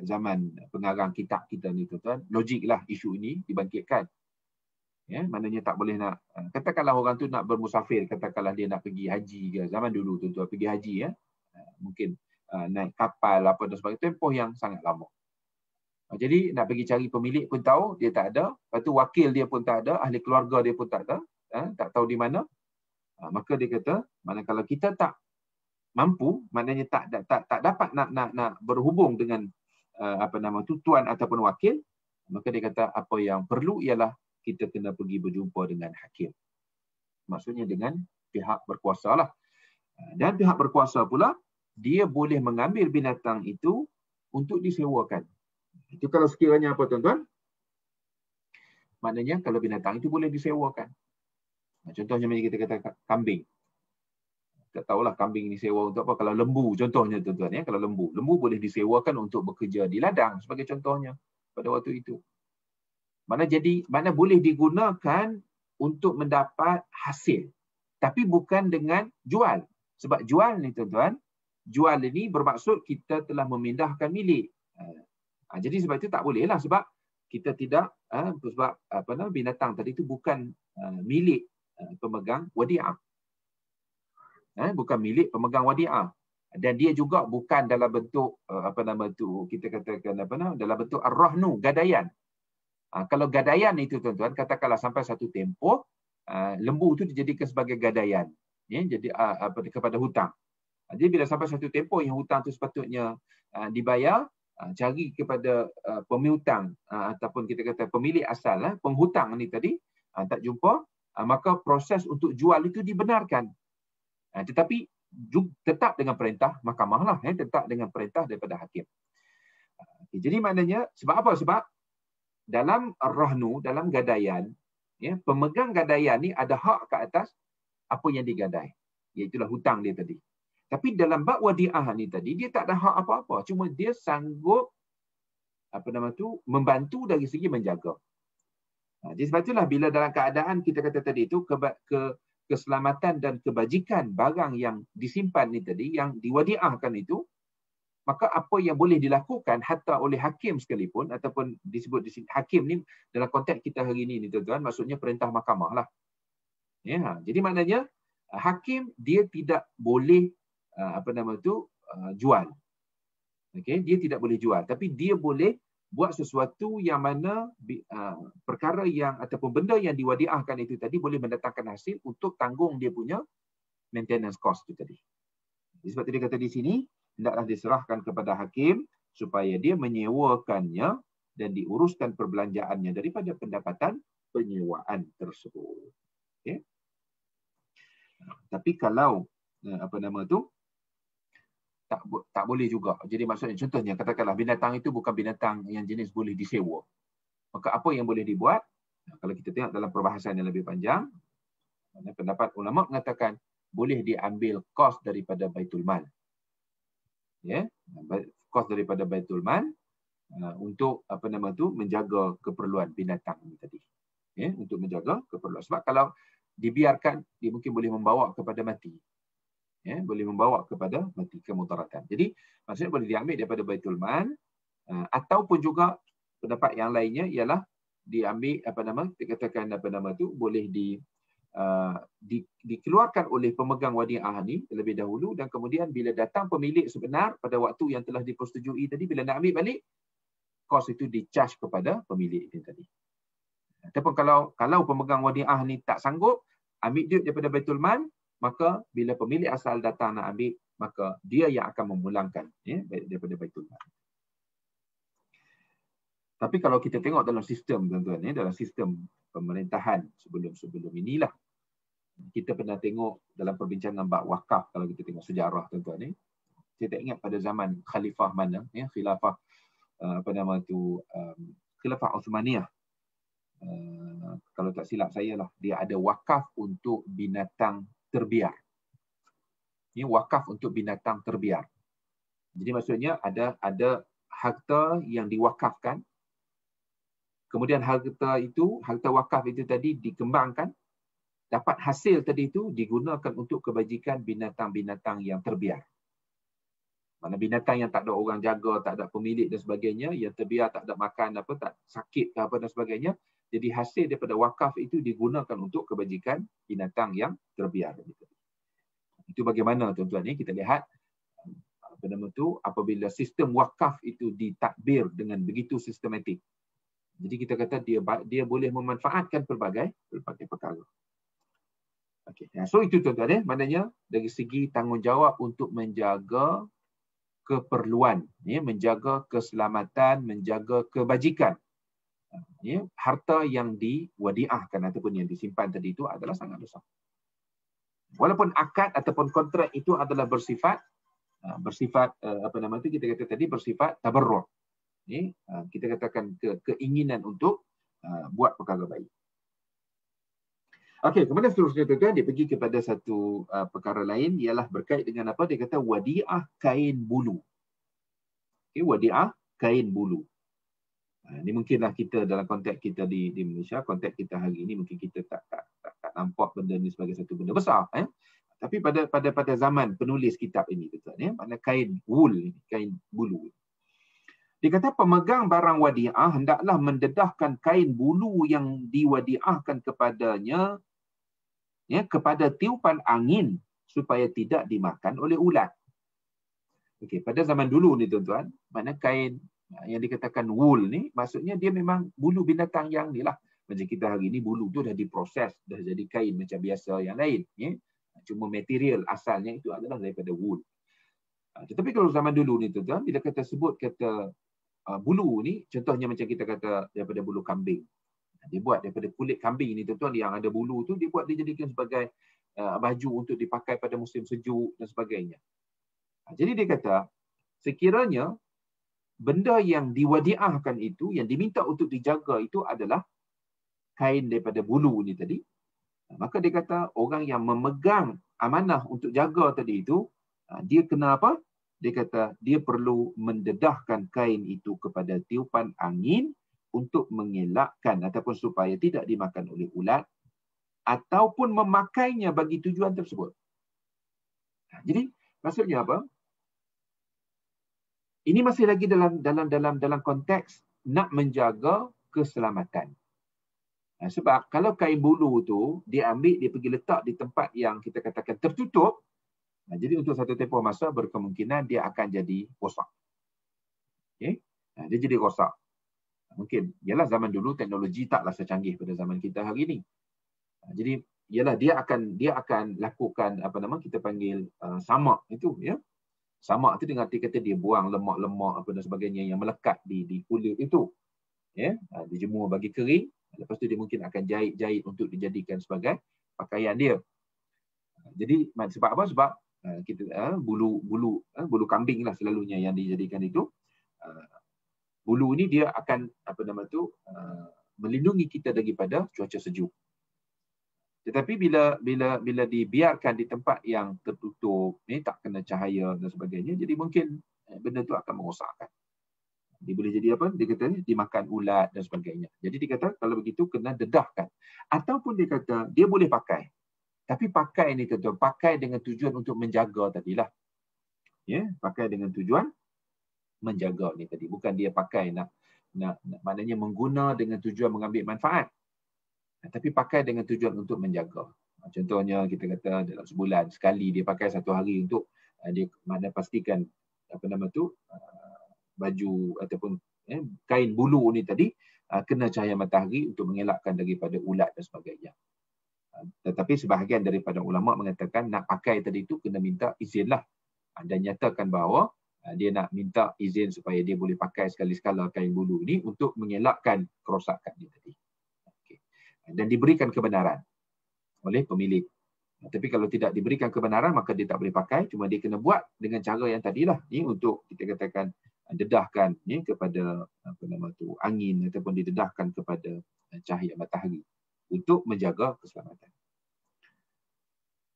zaman pengarang kitab kita ni, tuan-tuan, logiklah isu ini dibangkitkan. Maknanya tak boleh nak, katakanlah orang tu nak bermusafir, katakanlah dia nak pergi haji ke, zaman dulu, tuan-tuan, pergi haji, mungkin naik kapal apa dan sebagainya, tempoh yang sangat lama. Jadi nak pergi cari pemilik pun tahu dia tak ada, lepas tu wakil dia pun tak ada, ahli keluarga dia pun tak ada, tak tahu di mana. Maka dia kata, mana kalau kita tak mampu, maknanya tak dapat nak berhubung dengan tuan ataupun wakil, maka dia kata apa yang perlu ialah kita kena pergi berjumpa dengan hakim. Maksudnya dengan pihak berkuasa lah. Dan pihak berkuasa pula, dia boleh mengambil binatang itu untuk disewakan. Itu kalau sekiranya apa, tuan-tuan? Maknanya kalau binatang itu boleh disewakan. Contohnya macam kita kata kambing. Tak tahulah kambing ni sewa untuk apa. Kalau lembu contohnya, tuan-tuan, kalau lembu boleh disewakan untuk bekerja di ladang sebagai contohnya pada waktu itu. Mana boleh digunakan untuk mendapat hasil. Tapi bukan dengan jual. Sebab jual ni, tuan-tuan, jual ini bermaksud kita telah memindahkan milik. Jadi sebab itu tak bolehlah, sebab kita tidak sebab binatang tadi itu bukan milik pemegang wadi'ah. Bukan milik pemegang wadi'ah. Dan dia juga bukan dalam bentuk kita katakan dalam bentuk ar-rahnu, gadaian. Kalau gadaian itu, tuan-tuan, katakanlah sampai satu tempoh lembu itu dijadikan sebagai gadaian, jadi kepada hutang. Jadi bila sampai satu tempoh yang hutang itu sepatutnya dibayar, cari kepada pemihutang ataupun kita kata pemilik asal, penghutang ni tadi tak jumpa, maka proses untuk jual itu dibenarkan. Tetapi tetap dengan perintah mahkamah lah, tetap dengan perintah daripada hakim. Jadi maknanya sebab apa? Sebab dalam ar-rahnu, dalam gadaian, pemegang gadaian ni ada hak ke atas apa yang digadai, iaitulah hutang dia tadi. Tapi dalam bab wadi'ah ni tadi, dia tak ada hak apa-apa. Cuma dia sanggup membantu dari segi menjaga. Jadi sebab itulah bila dalam keadaan kita kata tadi itu, keselamatan dan kebajikan barang yang disimpan ni tadi, yang diwadi'ahkan itu, maka apa yang boleh dilakukan hatta oleh hakim sekalipun, ataupun disebut di sini hakim ni dalam konteks kita hari ini ni, tuan-tuan, maksudnya perintah mahkamah lah. Jadi maknanya hakim dia tidak boleh jual. Okey, dia tidak boleh jual, tapi dia boleh buat sesuatu yang mana perkara yang ataupun benda yang diwadiahkan itu tadi boleh mendatangkan hasil untuk tanggung dia punya maintenance cost itu tadi. Sebab tu dia kata di sini, hendaklah diserahkan kepada hakim supaya dia menyewakannya dan diuruskan perbelanjaannya daripada pendapatan penyewaan tersebut. Okay. Tapi kalau tak boleh juga. Jadi maksudnya contohnya katakanlah binatang itu bukan binatang yang jenis boleh disewa. Maka apa yang boleh dibuat? Kalau kita tengok dalam perbahasan yang lebih panjang, pendapat ulama mengatakan boleh diambil kos daripada Baitul Mal. Ya, kos daripada Baitul Mal untuk menjaga keperluan binatang ini tadi. Ya, untuk menjaga keperluan. Sebab kalau dibiarkan, dia mungkin boleh membawa kepada mati. Ya, boleh membawa kepada mati, kemudaratan. Jadi maksudnya boleh diambil daripada Baitul Mal, ataupun juga pendapat yang lainnya ialah diambil dikatakan boleh dikeluarkan oleh pemegang wadiah ni terlebih dahulu, dan kemudian bila datang pemilik sebenar pada waktu yang telah dipersetujui tadi, bila nak ambil balik, kos itu di-charge kepada pemilik ini tadi. Ataupun kalau pemegang wadiah ni tak sanggup ambil duit daripada Baitul Mal, maka bila pemilik asal datang nak ambil, maka dia yang akan memulangkan daripada Baitul Mal. Tapi kalau kita tengok dalam sistem, tuan-tuan, dalam sistem pemerintahan sebelum inilah, kita pernah tengok dalam perbincangan bab wakaf, kalau kita tengok sejarah, tuan-tuan, saya tak ingat pada zaman khalifah mana, khilafah khilafah Uthmaniyah. Kalau tak silap saya lah, dia ada wakaf untuk binatang terbiar. Ini wakaf untuk binatang terbiar. Jadi maksudnya ada harta yang diwakafkan, kemudian harta wakaf itu tadi dikembangkan, dapat hasil tadi itu digunakan untuk kebajikan binatang-binatang yang terbiar. Mana binatang yang tak ada orang jaga, tak ada pemilik dan sebagainya, yang terbiar, tak ada makan tak sakit ke apa dan sebagainya. Jadi hasil daripada wakaf itu digunakan untuk kebajikan binatang yang terbiar. Itu bagaimana, tuan-tuan, kita lihat apabila sistem wakaf itu ditadbir dengan begitu sistematik. Jadi kita kata dia boleh memanfaatkan pelbagai perkara. Okey. So itu, tuan-tuan, maknanya dari segi tanggungjawab untuk menjaga keperluan, menjaga keselamatan, menjaga kebajikan. Harta yang diwadiahkan ataupun yang disimpan tadi itu adalah sangat besar. Walaupun akad ataupun kontrak itu adalah bersifat kita kata tadi bersifat tabarruk. Kita katakan keinginan untuk buat perkara baik. Okey, kemudian seterusnya, tuan-tuan, dia pergi kepada satu perkara lain, ialah berkait dengan apa? Dia kata wadiah kain bulu. Wadiah kain bulu. Ini mungkinlah kita dalam konteks kita di Malaysia, konteks kita hari ini mungkin kita tak nampak benda ini sebagai satu benda besar. Tapi pada zaman penulis kitab ini, tuan-tuan, makna kain wool, kain bulu. Dia kata pemegang barang wadiah hendaklah mendedahkan kain bulu yang diwadiahkan kepadanya kepada tiupan angin supaya tidak dimakan oleh ulat. Okey, pada zaman dulu ni, tuan-tuan, makna kain yang dikatakan wool ni, maksudnya dia memang bulu binatang yang ni lah. Macam kita hari ni, bulu tu dah diproses, dah jadi kain macam biasa yang lain. Cuma material asalnya itu adalah daripada wool. Tetapi kalau zaman dulu ni, tuan-tuan, bila kita sebut kata bulu ni, contohnya macam kita kata daripada bulu kambing. Dia buat daripada kulit kambing ni, tuan-tuan, yang ada bulu tu, dia dijadikan sebagai baju untuk dipakai pada musim sejuk dan sebagainya. Jadi dia kata, sekiranya benda yang diwadiahkan itu, yang diminta untuk dijaga itu adalah kain daripada bulu ni tadi, maka dia kata orang yang memegang amanah untuk jaga tadi itu, dia kena apa? Dia kata dia perlu mendedahkan kain itu kepada tiupan angin untuk mengelakkan ataupun supaya tidak dimakan oleh ulat, ataupun memakainya bagi tujuan tersebut. Jadi maksudnya apa? Ini masih lagi dalam konteks nak menjaga keselamatan. Sebab kalau kain bulu tu diambil, dia pergi letak di tempat yang kita katakan tertutup, jadi untuk satu tempoh masa berkemungkinan dia akan jadi rosak. Okay? Dia jadi rosak. Mungkin, ialah zaman dulu teknologi taklah secanggih pada zaman kita hari ini. Jadi, ialah dia akan lakukan kita panggil samak itu, ya. Samak itu dengan arti kata dia buang lemak-lemak apa dan sebagainya yang melekat di kulit itu. Ya, dijemur bagi kering, lepas tu dia mungkin akan jahit untuk dijadikan sebagai pakaian dia. Jadi sebab apa? Sebab kita bulu kambing lah selalunya yang dijadikan itu. Bulu ini dia akan melindungi kita daripada cuaca sejuk. Tetapi bila dibiarkan di tempat yang tertutup, tak kena cahaya dan sebagainya, jadi mungkin benda tu akan merosakkan. Dia boleh jadi apa? Dia kata dimakan ulat dan sebagainya. Jadi dia kata kalau begitu kena dedahkan. Ataupun dia kata dia boleh pakai. Tapi pakai ni tuan-tuan, pakai dengan tujuan untuk menjaga tadilah. Ya, pakai dengan tujuan menjaga ni tadi. Bukan dia pakai nak maknanya mengguna dengan tujuan mengambil manfaat. Tapi pakai dengan tujuan untuk menjaga. Contohnya kita kata dalam sebulan sekali dia pakai satu hari untuk dia mana pastikan baju ataupun kain bulu ni tadi kena cahaya matahari untuk mengelakkan daripada ulat dan sebagainya. Tetapi sebahagian daripada ulama mengatakan nak pakai tadi itu kena minta izin lah. Dan nyatakan bahawa dia nak minta izin supaya dia boleh pakai sekali-sekala kain bulu ni untuk mengelakkan kerosakan dia tadi. Okay. Dan diberikan kebenaran oleh pemilik. Tapi kalau tidak diberikan kebenaran maka dia tak boleh pakai. Cuma dia kena buat dengan cara yang tadilah ni untuk kita katakan dedahkan ni kepada angin ataupun didedahkan kepada cahaya matahari untuk menjaga keselamatan.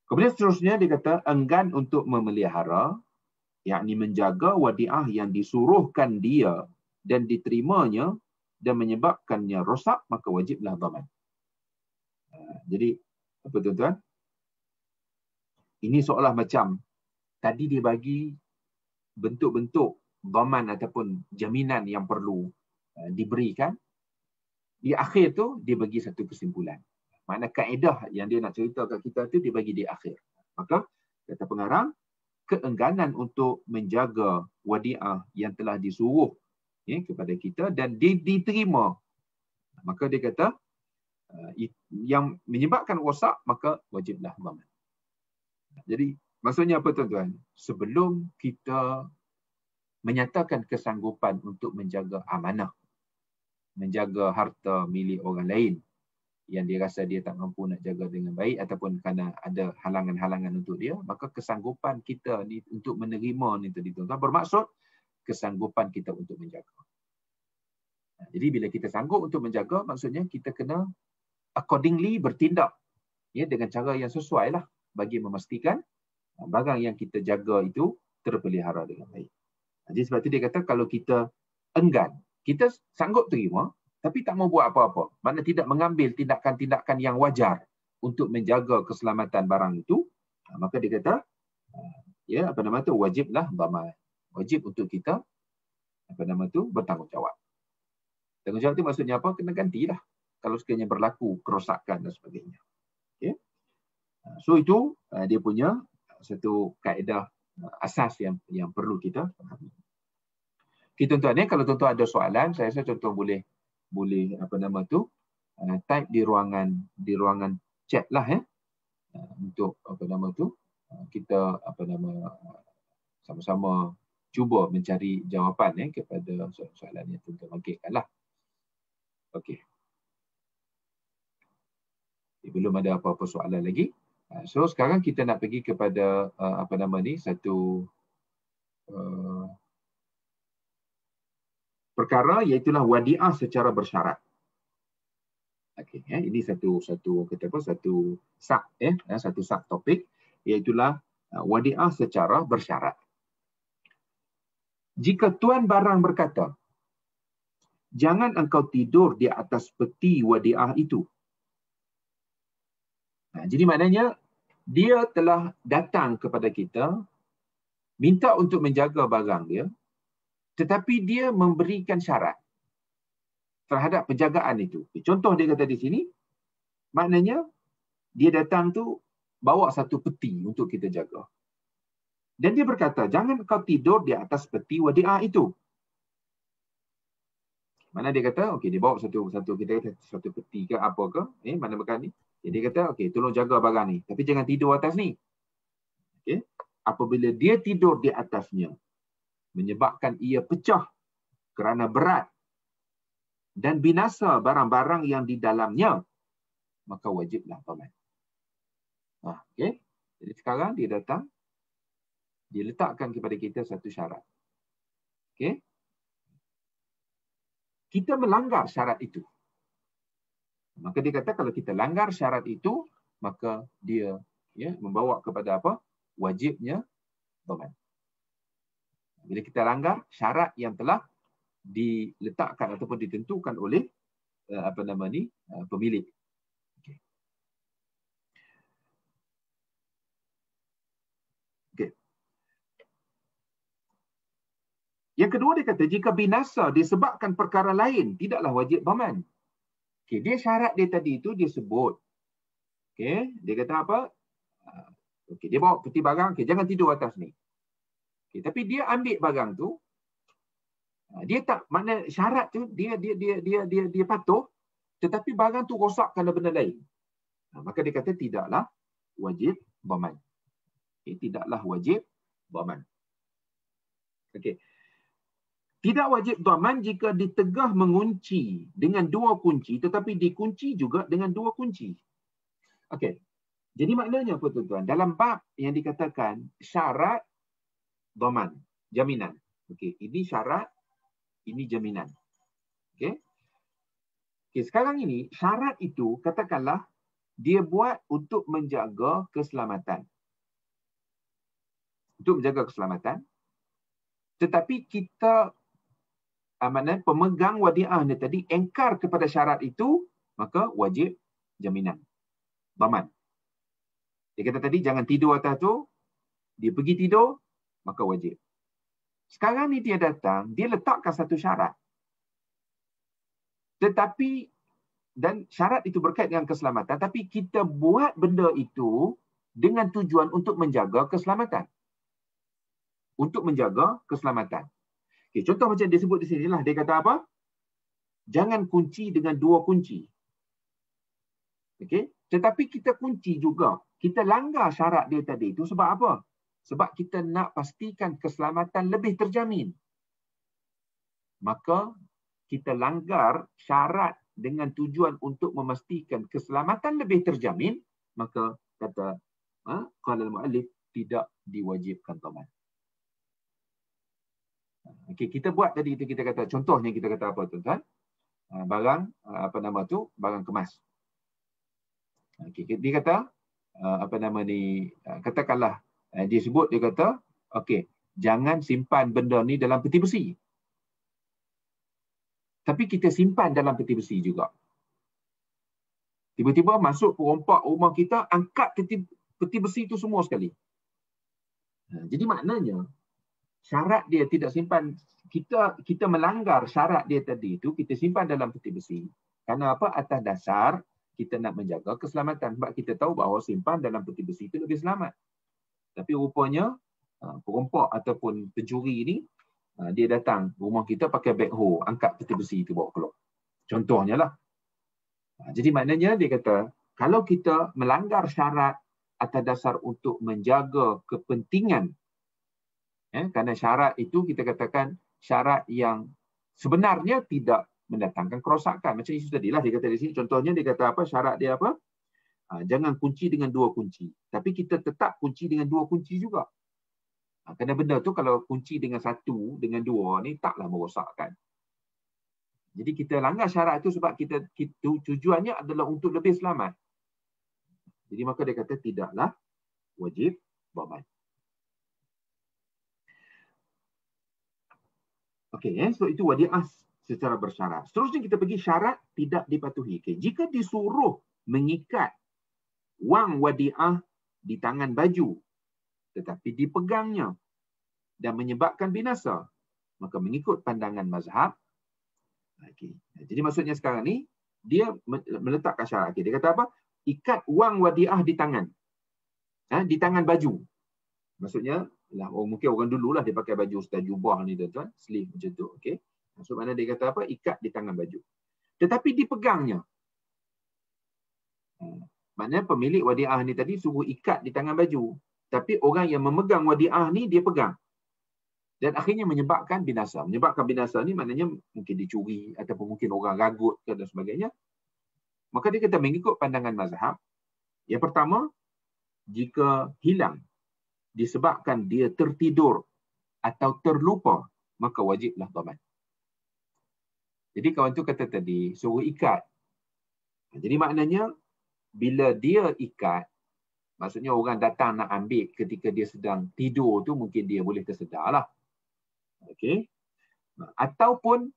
Kemudian seterusnya dia kata enggan untuk memelihara, yakni menjaga wadiah yang disuruhkan dia dan diterimanya dan menyebabkannya rosak, maka wajiblah dhaman. Jadi apa tuan-tuan? Ini seolah macam tadi dia bagi bentuk-bentuk dhaman ataupun jaminan yang perlu diberikan. Di akhir tu dia bagi satu kesimpulan. Makna kaedah yang dia nak cerita kat kita tu dia bagi di akhir. Maka kata pengarang, keengganan untuk menjaga wadiah yang telah disuruh kepada kita dan diterima. Maka dia kata yang menyebabkan rosak maka wajiblah dhaman. Jadi maksudnya apa tuan-tuan? Sebelum kita menyatakan kesanggupan untuk menjaga amanah, menjaga harta milik orang lain yang dia rasa dia tak mampu nak jaga dengan baik ataupun kerana ada halangan-halangan untuk dia, maka kesanggupan kita ni untuk menerima ni tadi tuan-tuan bermaksud kesanggupan kita untuk menjaga. Jadi bila kita sanggup untuk menjaga, maksudnya kita kena accordingly bertindak dengan cara yang sesuai lah bagi memastikan barang yang kita jaga itu terpelihara dengan baik. Jadi sebab itu dia kata kalau kita enggan, kita sanggup terima tapi tak mau buat apa-apa, maknanya tidak mengambil tindakan-tindakan yang wajar untuk menjaga keselamatan barang itu, maka dia kata wajiblah dhaman. Wajib untuk kita bertanggungjawab. Tanggungjawab itu maksudnya apa? Kena gantilah kalau sekiranya berlaku kerosakan dan sebagainya. Okay? So itu dia punya satu kaedah asas yang perlu kita fahami. Okay, tuan-tuan, kalau tuan-tuan ada soalan, saya rasa tuan-tuan boleh type di ruangan chat lah untuk kita sama-sama cuba mencari jawapan kepada soalan yang tuan-tuan bangkitkanlah. Okey. Belum ada apa-apa soalan lagi. So sekarang kita nak pergi kepada satu perkara iaitulah wadiah secara bersyarat. Okey, ini satu sub topik iaitulah wadiah secara bersyarat. Jika tuan barang berkata, jangan engkau tidur di atas peti wadiah itu. Jadi maknanya dia telah datang kepada kita minta untuk menjaga barang dia, tetapi dia memberikan syarat terhadap penjagaan itu. Contoh dia kata di sini, maknanya dia datang tu bawa satu peti untuk kita jaga. Dan dia berkata, jangan kau tidur di atas peti wadiah itu. Mana dia kata, okey, dia bawa satu kita kata satu peti ke apa ke, mana bekan ni. Jadi dia kata, okey, tolong jaga barang ni, tapi jangan tidur atas ni. Okey. Apabila dia tidur di atasnya, menyebabkan ia pecah kerana berat dan binasa barang-barang yang di dalamnya, maka wajiblah dhaman. Okey. Jadi sekarang dia datang, dia letakkan kepada kita satu syarat. Okey. Kita melanggar syarat itu. Maka dia kata kalau kita langgar syarat itu, maka dia membawa kepada apa? Wajibnya dhaman. Bila kita langgar syarat yang telah diletakkan ataupun ditentukan oleh pemilik. Okey. Okey. Yang kedua dia kata jika binasa disebabkan perkara lain, tidaklah wajib dhaman. Okey, dia syarat dia tadi itu dia sebut. Okey, dia kata apa? Okey, dia bawa peti barang, okey, jangan tidur atas ni. Okey, tapi dia ambil barang tu, dia tak, mana syarat tu dia patuh, tetapi barang tu rosak kerana benda lain. Maka dia kata tidaklah wajib dhaman. Okey, tidaklah wajib dhaman. Okey. Tidak wajib dhaman jika ditegah mengunci dengan 2 kunci tetapi dikunci juga dengan 2 kunci. Okey. Jadi maknanya apa tuan-tuan? Dalam bab yang dikatakan syarat dhaman, jaminan. Okey, ini syarat, ini jaminan. Okey. Okey, sekarang ini syarat itu katakanlah dia buat untuk menjaga keselamatan. Untuk menjaga keselamatan. Tetapi kita pemegang wadiah ni tadi engkar kepada syarat itu, maka wajib jaminan. Dhaman. Dia kata tadi jangan tidur atas tu, dia pergi tidur, maka wajib. Sekarang ni dia datang, dia letakkan satu syarat. Tetapi, dan syarat itu berkait dengan keselamatan, tapi kita buat benda itu dengan tujuan untuk menjaga keselamatan. Untuk menjaga keselamatan. Okay, contoh macam dia sebut di sini lah. Dia kata apa? Jangan kunci dengan 2 kunci. Okay? Tetapi kita kunci juga. Kita langgar syarat dia tadi itu sebab apa? Sebab kita nak pastikan keselamatan lebih terjamin. Maka kita langgar syarat dengan tujuan untuk memastikan keselamatan lebih terjamin, maka kata qala al-muallif tidak diwajibkan dhaman. Okey, kita buat tadi itu kita kata contohnya kita kata apa tuan-tuan? Barang barang kemas. Okey, dia kata katakanlah dia sebut dia kata okey, jangan simpan benda ni dalam peti besi. Tapi kita simpan dalam peti besi juga. Tiba-tiba masuk perompak rumah kita, angkat peti besi itu semua sekali. Jadi maknanya syarat dia tidak simpan, kita melanggar syarat dia tadi itu, kita simpan dalam peti besi. Kerana apa? Atas dasar kita nak menjaga keselamatan. Sebab kita tahu bahawa simpan dalam peti besi itu lebih selamat. Tapi rupanya perompak ataupun pencuri ni, dia datang rumah kita pakai backhoe, angkat peti besi itu bawa keluar. Contohnya lah. Jadi maknanya dia kata, kalau kita melanggar syarat atas dasar untuk menjaga kepentingan, kerana syarat itu kita katakan syarat yang sebenarnya tidak mendatangkan kerosakan. Macam isu tadilah dia kata di sini. Contohnya dia kata apa? Syarat dia apa? Jangan kunci dengan 2 kunci. Tapi kita tetap kunci dengan 2 kunci juga. Kerana benda tu kalau kunci dengan 1, dengan 2 ni taklah merosakkan. Jadi kita langgar syarat itu sebab kita tujuannya adalah untuk lebih selamat. Jadi maka dia kata tidaklah wajib dhaman. Okey, sebab itu wadiah secara bersyarat. Seterusnya kita pergi syarat tidak dipatuhi. Okay. Jika disuruh mengikat wang wadiah di tangan baju tetapi dipegangnya dan menyebabkan binasa, maka mengikut pandangan mazhab. Okay. Jadi maksudnya sekarang ni dia meletakkan syarat. Okay. Dia kata apa? Ikat wang wadiah di tangan. Di tangan baju. Maksudnya mungkin orang dululah dia pakai baju ustaz jubah ni tuan-tuan, sleeve macam tu, okey. Maksud mana dia kata apa? Ikat di tangan baju. Tetapi dipegangnya. Maknanya pemilik wadiah ni tadi suruh ikat di tangan baju. Tapi orang yang memegang wadiah ni dia pegang. Dan akhirnya menyebabkan binasa. Menyebabkan binasa ni maknanya mungkin dicuri ataupun mungkin orang ragut ke dan sebagainya. Maka dia kata mengikut pandangan mazhab. Yang pertama, jika hilang disebabkan dia tertidur atau terlupa, maka wajiblah dhaman. Jadi kawan tu kata tadi, suruh ikat. Jadi maknanya, bila dia ikat, maksudnya orang datang nak ambil ketika dia sedang tidur tu, mungkin dia boleh tersedar lah. Okey. Ataupun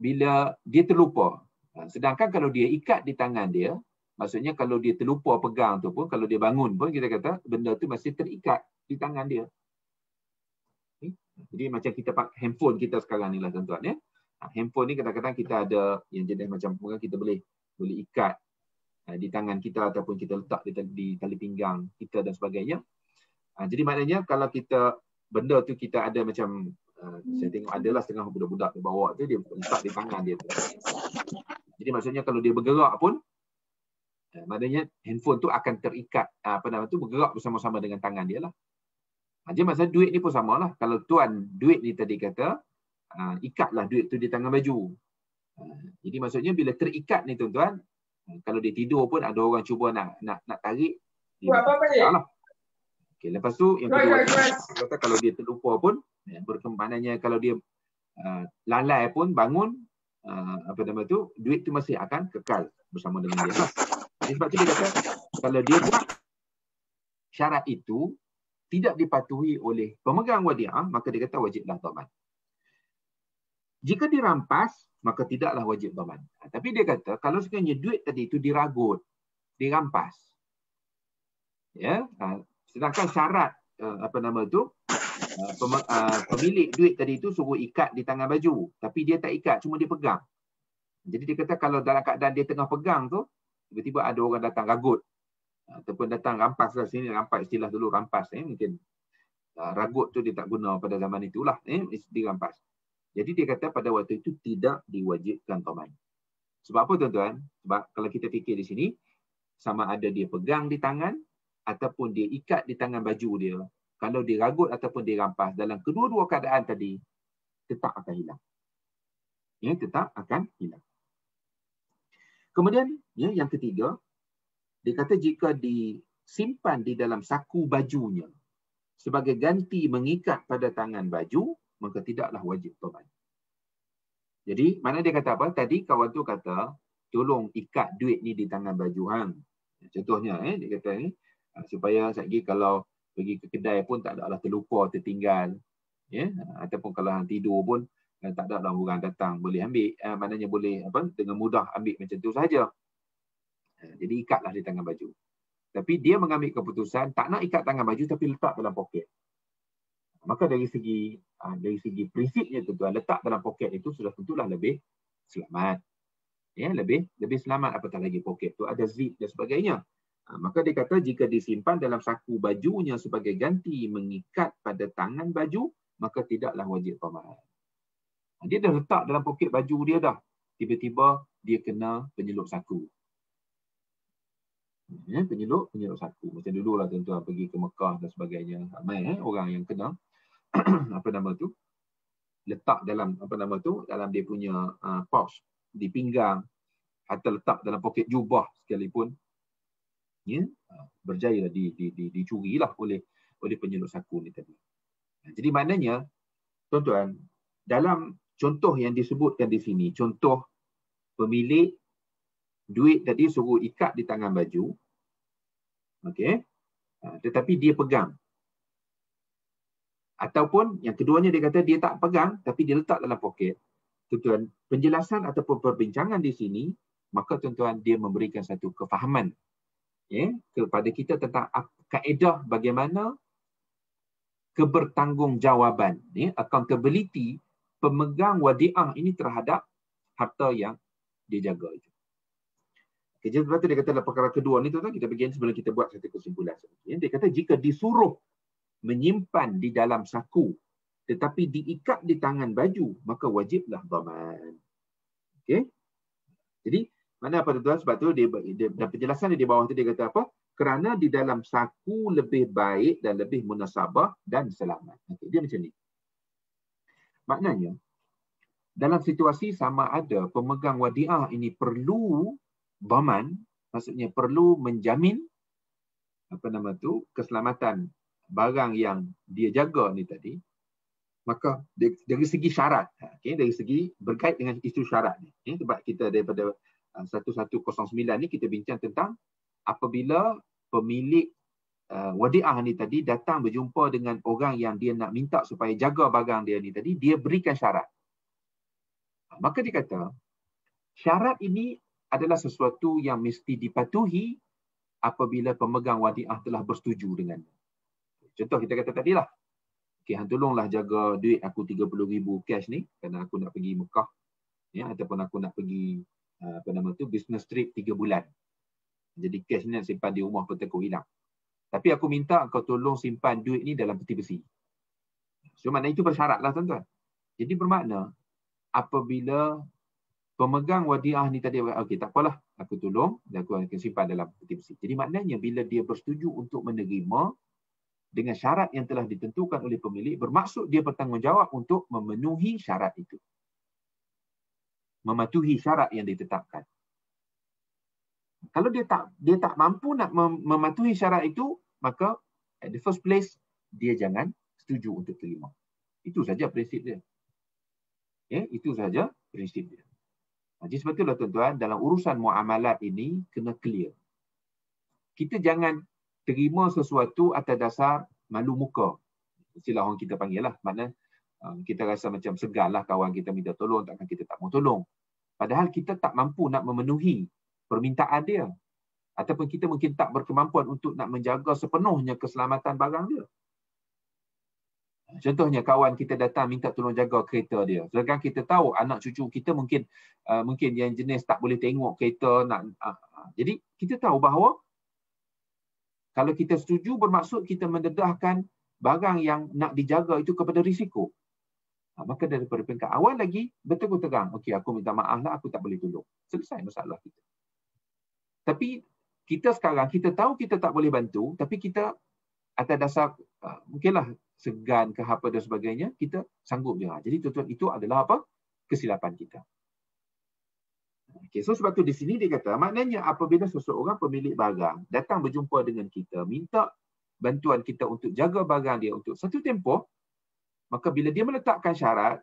bila dia terlupa. Sedangkan kalau dia ikat di tangan dia, maksudnya kalau dia terlupa pegang tu pun, kalau dia bangun pun kita kata benda tu masih terikat di tangan dia. Okay. Jadi macam kita pakai handphone kita sekarang ni lah tuan-tuan ya. Handphone ni kadang-kadang kita ada yang jenis macam kita boleh ikat di tangan kita ataupun kita letak di tali pinggang kita dan sebagainya. Jadi maknanya kalau kita benda tu kita ada macam saya tengok adalah setengah budak-budak tu bawa tu dia letak di tangan dia tu. Jadi maksudnya kalau dia bergerak pun maknanya handphone tu akan terikat bergerak bersama-sama dengan tangan dia lah. Jadi maksudnya duit ni pun samalah. Kalau tuan duit ni tadi kata ikatlah duit tu di tangan baju. Jadi maksudnya bila terikat ni tuan-tuan, kalau dia tidur pun ada orang cuba nak tarik, dia lah. Okey, lepas tu yang kedua kata kalau dia terlupa pun maknanya kalau dia lalai pun bangun duit tu masih akan kekal bersama dengan dia lah. Sebab tu dia kata kalau dia buat syarat itu tidak dipatuhi oleh pemegang wadiah, maka dia kata wajiblah dhaman. Jika dirampas, maka tidaklah wajib dhaman. Tapi dia kata, kalau sekiranya duit tadi itu diragut, dirampas. Ya, sedangkan syarat pemilik duit tadi itu suruh ikat di tangan baju, tapi dia tak ikat, cuma dia pegang. Jadi dia kata kalau dalam keadaan dia tengah pegang tu, tiba-tiba ada orang datang ragut ataupun datang rampas lah sini, rampas istilah dulu rampas mungkin ragut tu dia tak guna pada zaman itulah dirampas. Jadi dia kata pada waktu itu tidak diwajibkan dhaman. Sebab apa tuan-tuan? Sebab kalau kita fikir di sini, sama ada dia pegang di tangan ataupun dia ikat di tangan baju dia, kalau dia ragut ataupun dia rampas, dalam kedua-dua keadaan tadi, tetap akan hilang. Ya, tetap akan hilang. Kemudian, ya, yang ketiga, dia kata jika disimpan di dalam saku bajunya sebagai ganti mengikat pada tangan baju, maka tidaklah wajib dhaman. Jadi, mana dia kata apa? Tadi kawan tu kata, tolong ikat duit ni di tangan baju hang. Contohnya, dia kata ni, supaya lagi kalau pergi ke kedai pun tak adalah terlupa, tertinggal. Ya? Ataupun kalau hang tidur pun, tak adalah orang datang boleh ambil. Maknanya boleh dengan mudah ambil macam tu saja. Jadi, ikatlah di tangan baju. Tapi dia mengambil keputusan, tak nak ikat tangan baju tapi letak dalam poket. Maka dari segi prinsipnya tuan-tuan, letak dalam poket itu sudah tentulah lebih selamat. Ya, lebih selamat apatah lagi poket tu ada zip dan sebagainya. Maka dia kata jika disimpan dalam saku bajunya sebagai ganti mengikat pada tangan baju, maka tidaklah wajib dhaman. Dia dah letak dalam poket baju dia dah. Tiba-tiba dia kena penyelup saku. Ya, penyelup saku. Macam dululah tuan-tuan pergi ke Mekah dan sebagainya. Ramai orang yang kena letak dalam dalam dia punya pouch di pinggang atau letak dalam poket jubah sekalipun, ya, berjaya dicurilah oleh penyelup saku ni tadi. Jadi maknanya tuan-tuan, dalam contoh yang disebutkan di sini, contoh pemilik duit tadi suruh ikat di tangan baju, okey, tetapi dia pegang. Ataupun yang keduanya dia kata dia tak pegang tapi dia letak dalam poket. Tuan-tuan, penjelasan ataupun perbincangan di sini, maka tuan-tuan dia memberikan satu kefahaman kepada kita tentang kaedah bagaimana kebertanggungjawaban, accountability pemegang wadiah ini terhadap harta yang dia jaga itu. Okay, jadi sebab tu dia kata dalam perkara kedua ni tuan-tuan, kita begini sebelum kita buat satu kesimpulan. Dia kata jika disuruh menyimpan di dalam saku tetapi diikat di tangan baju, maka wajiblah dhaman. Okey. Jadi mana apa tuan? Sebab tu dia dan penjelasan dia di bawah tu dia kata apa? Kerana di dalam saku lebih baik dan lebih munasabah dan selamat. Okey, dia macam ni. Maknanya dalam situasi sama ada pemegang wadiah ini perlu dhaman, maksudnya perlu menjamin keselamatan barang yang dia jaga ni tadi, maka dari segi syarat, dari segi berkait dengan isu syarat ni, sebab kita daripada 1109 ni kita bincang tentang apabila pemilik wadiah ni tadi datang berjumpa dengan orang yang dia nak minta supaya jaga barang dia ni tadi, dia berikan syarat. Maka dia kata, syarat ini adalah sesuatu yang mesti dipatuhi apabila pemegang wadiah telah bersetuju dengannya. Contoh kita kata tadilah, hang tolonglah jaga duit aku 30,000 cash ni kerana aku nak pergi Mekah, ataupun aku nak pergi business trip 3 bulan. Jadi cash ni nak simpan di rumah pun takut hilang. Tapi aku minta kau tolong simpan duit ni dalam peti besi. So maknanya itu bersyaratlah tuan-tuan. Jadi bermakna apabila pemegang wadiah ni tadi, okey tak apalah, aku tolong dan aku akan simpan dalam peti besi. Jadi maknanya bila dia bersetuju untuk menerima dengan syarat yang telah ditentukan oleh pemilik, bermaksud dia bertanggungjawab untuk memenuhi syarat itu. Mematuhi syarat yang ditetapkan. Kalau dia tak mampu nak mematuhi syarat itu, maka at the first place dia jangan setuju untuk terima. Itu saja prinsip dia. Itu saja prinsip dia. Jadi sebab itulah tuan-tuan, dalam urusan muamalat ini kena clear. Kita jangan terima sesuatu atas dasar malu muka. Istilah orang kita panggil lah. Maknanya kita rasa macam segan lah kawan kita minta tolong, takkan kita tak mau tolong. Padahal kita tak mampu nak memenuhi permintaan dia. Ataupun kita mungkin tak berkemampuan untuk nak menjaga sepenuhnya keselamatan barang dia. Contohnya kawan kita datang minta tolong jaga kereta dia. Sedangkan kita tahu anak cucu kita mungkin yang jenis tak boleh tengok kereta. Jadi kita tahu bahawa kalau kita setuju bermaksud kita mendedahkan barang yang nak dijaga itu kepada risiko. Maka daripada peringkat awal lagi betul terang. Okey, aku minta maaf lah, aku tak boleh tolong. Selesai masalah kita. Tapi kita sekarang, kita tahu kita tak boleh bantu, tapi kita atas dasar mungkinlah segan ke apa dan sebagainya, kita sanggup je. Jadi tuan-tuan, itu adalah apa? Kesilapan kita. Okay, so sebab tu di sini dia kata, maknanya apabila seseorang pemilik barang datang berjumpa dengan kita, minta bantuan kita untuk jaga barang dia untuk satu tempoh, maka bila dia meletakkan syarat,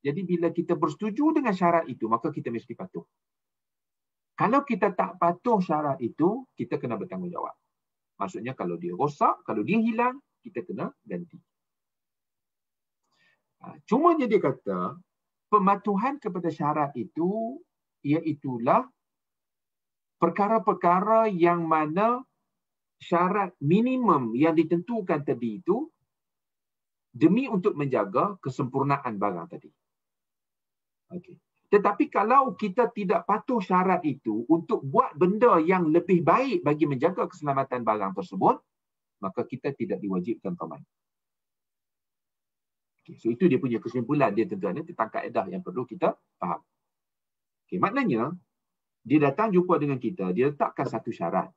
jadi bila kita bersetuju dengan syarat itu, maka kita mesti patuh. Kalau kita tak patuh syarat itu, kita kena bertanggungjawab. Maksudnya kalau dia rosak, kalau dia hilang, kita kena ganti. Cumanya dia kata, pematuhan kepada syarat itu, iaitulah perkara-perkara yang mana syarat minimum yang ditentukan tadi itu, demi untuk menjaga kesempurnaan barang tadi. Okay. Tetapi kalau kita tidak patuh syarat itu untuk buat benda yang lebih baik bagi menjaga keselamatan barang tersebut, maka kita tidak diwajibkan dhaman. Okay, so itu dia punya kesimpulan dia tuan-tuan tentang kaedah yang perlu kita faham. Okay, maknanya dia datang jumpa dengan kita, dia letakkan satu syarat.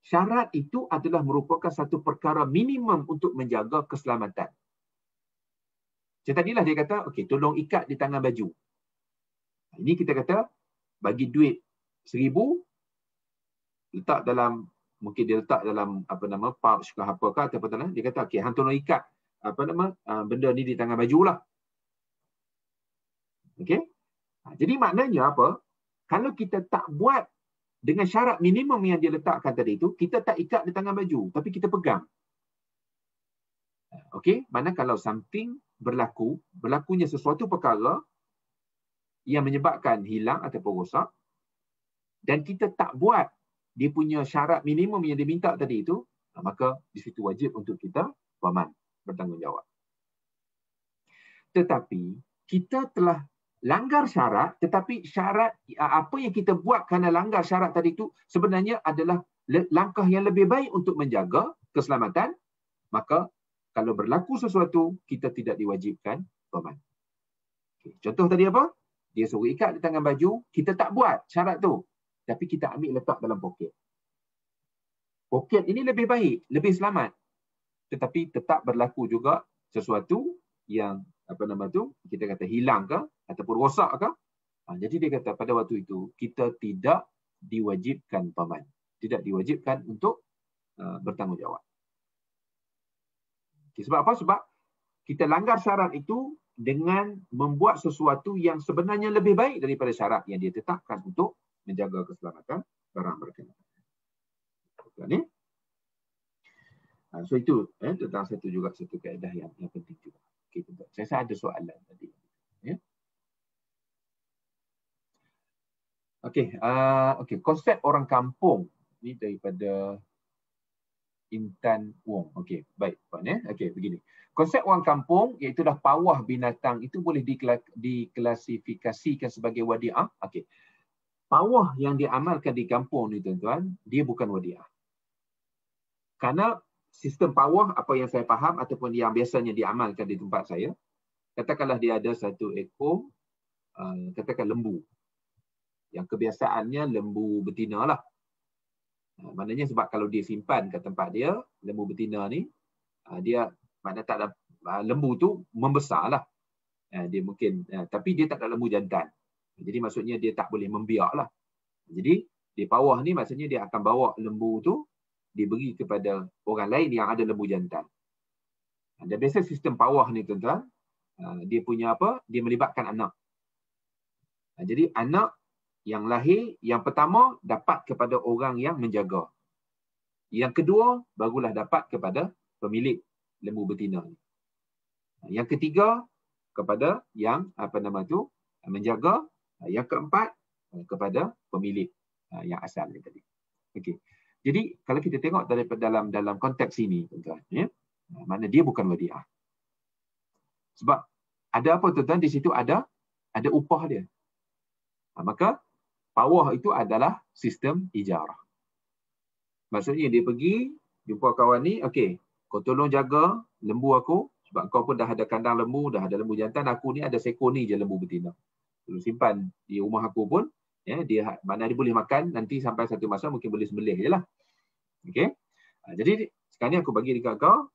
Syarat itu adalah merupakan satu perkara minimum untuk menjaga keselamatan. Macam tadilah dia kata, okey, tolong ikat di tangan baju. Ini kita kata, bagi duit 1,000, letak dalam, mungkin dia letak dalam, pouch ke apa ke, ataupun dia kata, okey, hang tolong ikat, benda ni di tangan baju lah. Okey? Jadi maknanya apa? Kalau kita tak buat dengan syarat minimum yang dia letakkan tadi itu, kita tak ikat di tangan baju, tapi kita pegang. Okey? Mana kalau something berlakunya sesuatu perkara yang menyebabkan hilang ataupun rosak, dan kita tak buat dia punya syarat minimum yang diminta tadi itu, maka di situ wajib untuk kita dhaman, bertanggungjawab. Tetapi kita telah langgar syarat, tetapi syarat apa yang kita buat kerana langgar syarat tadi itu sebenarnya adalah langkah yang lebih baik untuk menjaga keselamatan, maka kalau berlaku sesuatu, kita tidak diwajibkan dhaman. Okay. Contoh tadi apa? Dia suruh ikat di tangan baju, kita tak buat syarat tu. Tapi kita ambil letak dalam poket. Poket ini lebih baik, lebih selamat. Tetapi tetap berlaku juga sesuatu yang kita kata hilang ke ataupun rosak ke. Jadi dia kata pada waktu itu kita tidak diwajibkan dhaman. Tidak diwajibkan untuk bertanggungjawab. Okay, sebab apa? Sebab kita langgar syarat itu dengan membuat sesuatu yang sebenarnya lebih baik daripada syarat yang dia tetapkan untuk menjaga keselamatan barang berkenaan. Ni. So itu tentang satu kaedah yang penting juga. Okay, saya rasa ada soalan tadi. Ya. Okey, konsep orang kampung ni daripada Intan Wong. Okey, baik puan ya. Okey, begini. Konsep orang kampung iaitu dah pawah binatang itu boleh diklasifikasikan sebagai wadiah. Okey. Pawah yang diamalkan di kampung ni tuan-tuan, dia bukan wadiah. Kerana sistem pawah apa yang saya faham ataupun yang biasanya diamalkan di tempat saya, katakanlah dia ada satu ekor katakan lembu. Yang kebiasaannya lembu betina lah. Maknanya sebab kalau dia simpan ke tempat dia, lembu betina ni, dia makna tak ada, lembu tu membesar lah. Dia mungkin, tapi dia tak ada lembu jantan. Jadi maksudnya dia tak boleh membiak lah. Jadi di bawah ni maksudnya dia akan bawa lembu tu, diberi kepada orang lain yang ada lembu jantan. Dan biasa sistem pawah ni tuan-tuan, dia punya apa? Dia melibatkan anak. Jadi anak yang lahir, yang pertama dapat kepada orang yang menjaga. Yang kedua, barulah dapat kepada pemilik lembu betina ni. Yang ketiga, kepada yang menjaga. Yang keempat, kepada pemilik yang asal ni tadi. Okey. Jadi kalau kita tengok dalam konteks ini, tuan-tuan, ya, mana dia bukan wadiah. Sebab ada apa tuan-tuan? Di situ ada upah dia. Maka pawah itu adalah sistem ijarah. Maksudnya dia pergi jumpa kawan ni, okey, kau tolong jaga lembu aku sebab kau pun dah ada kandang lembu, dah ada lembu jantan, aku ni ada seekor ni je lembu betina. Tolong simpan di rumah aku pun, ya, dia mana dia boleh makan nanti sampai satu masa mungkin boleh sembelih jelah. Okey. Jadi sekarang ni aku bagi dekat kau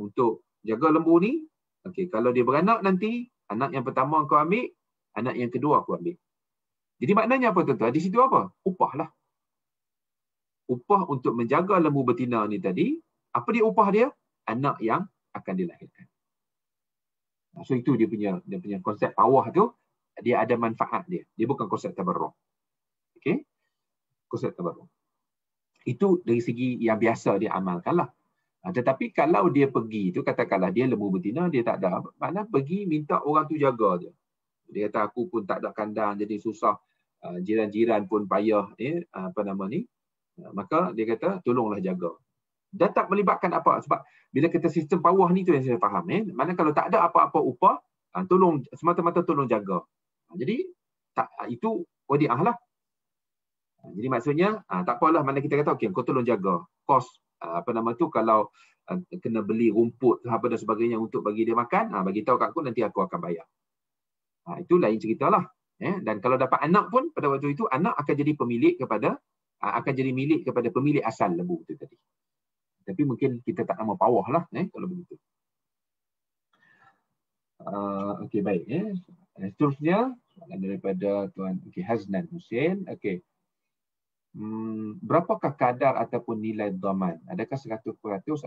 untuk jaga lembu ni. Okey, kalau dia beranak nanti, anak yang pertama kau ambil, anak yang kedua aku ambil. Jadi maknanya apa tuan-tuan? Di situ apa? Upah lah. Upah untuk menjaga lembu betina ni tadi, apa dia upah dia? Anak yang akan dilahirkan. So itu dia punya konsep pawah tu, dia ada manfaat dia. Dia bukan konsep tabarruk. Okey? Konsep tabarruk. Itu dari segi yang biasa dia amalkan lah. Tetapi kalau dia pergi tu, katakanlah dia lembu betina, dia tak ada, mana pergi minta orang tu jaga dia. Dia kata aku pun tak ada kandang jadi susah, jiran-jiran pun payah, maka dia kata tolonglah jaga. Dan tak melibatkan apa, sebab bila kita sistem pawah ni tu yang saya faham, mana kalau tak ada apa-apa upah, tolong semata-mata tolong jaga. Jadi tak, itu wadiah lah. Jadi maksudnya tak apalah, mana kita kata okey kau tolong jaga kos kalau kena beli rumput apa dan sebagainya untuk bagi dia makan, bagi tahu kat aku nanti aku akan bayar. Itu lain ceritalah. Dan kalau dapat anak pun pada waktu itu anak akan jadi pemilik kepada milik kepada pemilik asal lembu itu tadi. Tapi mungkin kita tak nama pawah lah kalau begitu. Okey, baik. Seterusnya soalan daripada Tuan Haznan Hussein. Okey. Berapakah kadar ataupun nilai dhaman? Adakah 100%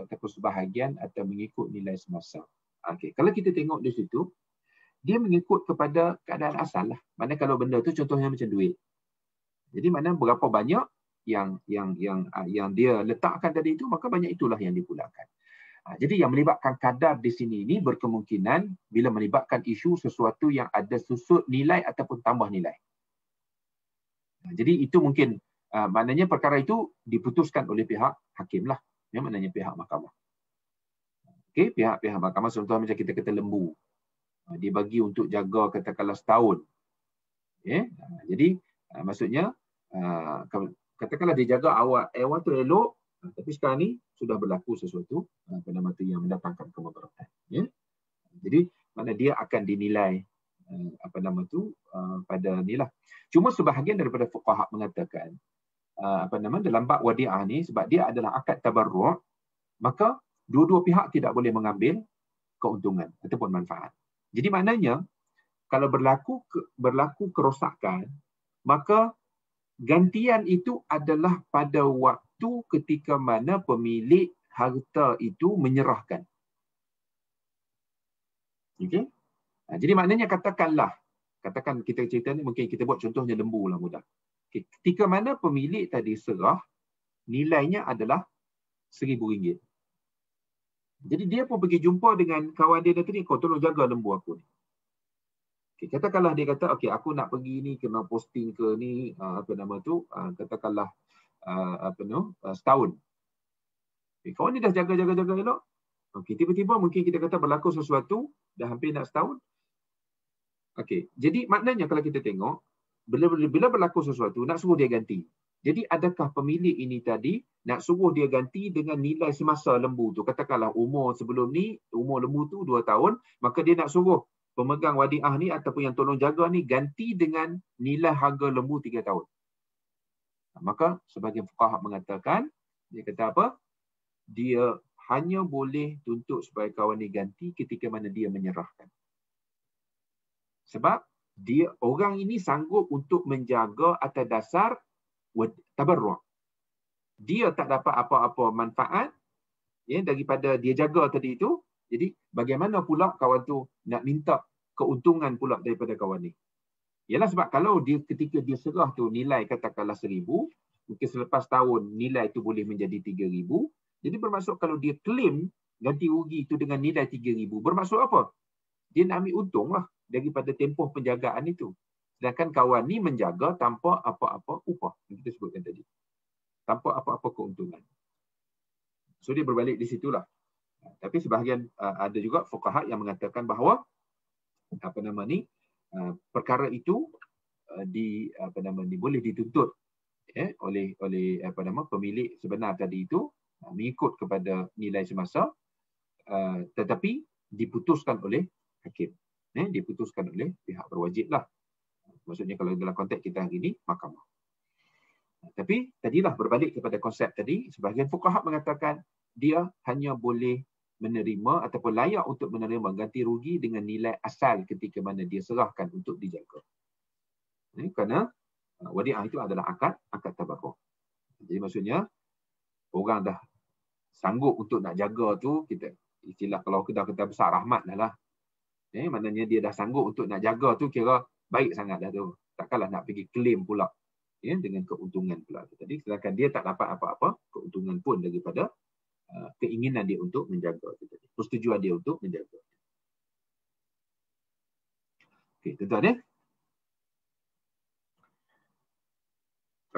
ataupun sebahagian atau mengikut nilai semasa? Okey, kalau kita tengok di situ, dia mengikut kepada keadaan asal lah. Mana kalau benda tu contohnya macam duit. Jadi mana berapa banyak yang dia letakkan tadi itu, maka banyak itulah yang dipulakan. Jadi yang melibatkan kadar di sini ini berkemungkinan bila melibatkan isu sesuatu yang ada susut nilai ataupun tambah nilai. Jadi itu mungkin maknanya perkara itu diputuskan oleh pihak hakim lah. Yang maknanya pihak mahkamah. Okey, pihak mahkamah contohnya macam kita kata lembu. Dia bagi untuk jaga katakanlah setahun. Jadi maksudnya katakanlah dia jaga awal tu elok, Tapi sekarang ni sudah berlaku sesuatu yang mendatangkan kemudaratan. Ya. Jadi mana dia akan dinilai pada ni lah. Cuma sebahagian daripada fuqaha mengatakan dalam bab wadi'ah ni, sebab dia adalah akad tabarru', maka dua-dua pihak tidak boleh mengambil keuntungan ataupun manfaat. Jadi maknanya kalau berlaku kerosakan, maka gantian itu adalah pada waktu ketika mana pemilik harta itu menyerahkan. Okey? Jadi maknanya katakan kita cerita ni, mungkin kita buat contohnya lembu lah mudah. Okay. Ketika mana pemilik tadi serah, nilainya adalah RM1,000. Jadi dia pun pergi jumpa dengan kawan dia tadi, kau tolong jaga lembu aku ni. Okay, katakanlah dia kata, okey, aku nak pergi ni, kena posting ke ni, katakanlah setahun. Okay, kawan ni dah jaga elok. Okey, tiba-tiba mungkin kita kata berlaku sesuatu, dah hampir nak setahun. Okey, jadi maknanya kalau kita tengok, bila berlaku sesuatu, nak suruh dia ganti. Jadi adakah pemilik ini tadi nak suruh dia ganti dengan nilai semasa lembu tu? Katakanlah umur sebelum ni, umur lembu tu 2 tahun, maka dia nak suruh pemegang wadi'ah ni ataupun yang tolong jaga ni ganti dengan nilai harga lembu 3 tahun. Maka sebagian fuqaha mengatakan, dia kata apa? Dia hanya boleh tuntut supaya kawan ni ganti ketika mana dia menyerahkan. Sebab orang ini sanggup untuk menjaga atas dasar tabarru'. Dia tak dapat apa-apa manfaat daripada dia jaga tadi itu. Jadi bagaimana pula kawan tu nak minta keuntungan pula daripada kawan ni? Ialah sebab kalau dia ketika dia serah tu nilai katakanlah 1,000, mungkin selepas tahun nilai itu boleh menjadi 3,000. Jadi bermaksud kalau dia claim ganti rugi itu dengan nilai 3,000, bermaksud apa? Dia nak ambil untung lah daripada tempoh penjagaan itu. Sedangkan kawan ni menjaga tanpa apa-apa upah. Yang kita sebutkan tadi. Tanpa apa-apa keuntungan. So dia berbalik di situlah. Tapi sebahagian ada juga fuqaha yang mengatakan bahawa perkara itu boleh dituntut oleh pemilik sebenar tadi itu mengikut kepada nilai semasa, tetapi diputuskan oleh hakim. Diputuskan oleh pihak berwajib lah. Maksudnya kalau dalam konteks kita hari ini, mahkamah. Tapi tadilah berbalik kepada konsep tadi, sebahagian fuqaha mengatakan dia hanya boleh menerima ataupun layak untuk menerima ganti rugi dengan nilai asal ketika mana dia serahkan untuk dijaga. Kerana wadi'ah itu adalah akad tabarru'. Jadi maksudnya orang dah sanggup untuk nak jaga tu, kita istilah kalau kita besar rahmat lah. Maknanya dia dah sanggup untuk nak jaga tu, kira baik sangat dah tu. Takkanlah nak pergi claim pula dengan keuntungan pula tu tadi. Sedangkan dia tak dapat apa-apa keuntungan pun daripada keinginan dia untuk menjaga itu tadi. Persetujuan dia untuk menjaga. Okey, tuan-tuan ya.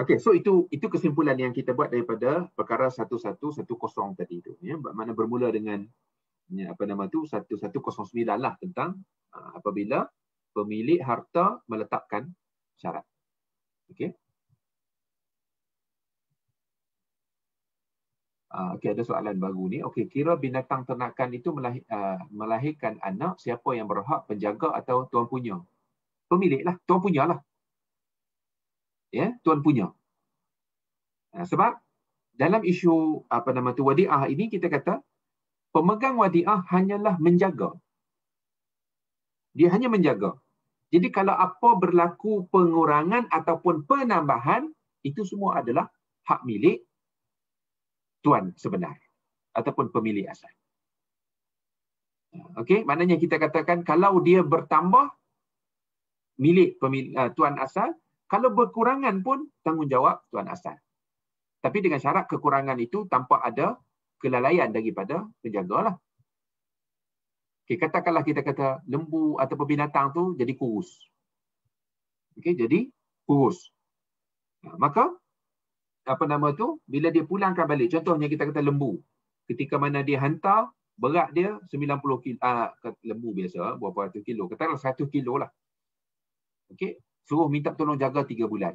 Okey, so itu kesimpulan yang kita buat daripada perkara 1110 tadi itu. Mana bermula dengan 1109 lah tentang apabila pemilik harta meletakkan syarat. Okey. Okey, ada soalan baru ni. Okey, kira binatang ternakan itu melahirkan anak, siapa yang berhak penjaga atau tuan punya? Pemilik lah, tuan punya lah. Ya, tuan punya. Sebab dalam isu wadi'ah ini kita kata pemegang wadi'ah hanyalah menjaga. Dia hanya menjaga. Jadi kalau apa berlaku pengurangan ataupun penambahan, itu semua adalah hak milik tuan sebenar ataupun pemilik asal. Okey, maknanya kita katakan kalau dia bertambah milik tuan asal, kalau berkurangan pun tanggungjawab tuan asal. Tapi dengan syarat kekurangan itu tanpa ada kelalaian daripada penjagalah. Okey, katakanlah kita kata lembu ataupun binatang tu jadi kurus. Okey, jadi kurus. Maka bila dia pulangkan balik, contohnya kita kata lembu, ketika mana dia hantar, berat dia 90 kilo, lembu biasa berapa ratus kilo, katakanlah 100 kilo lah. Okey, suruh minta tolong jaga 3 bulan.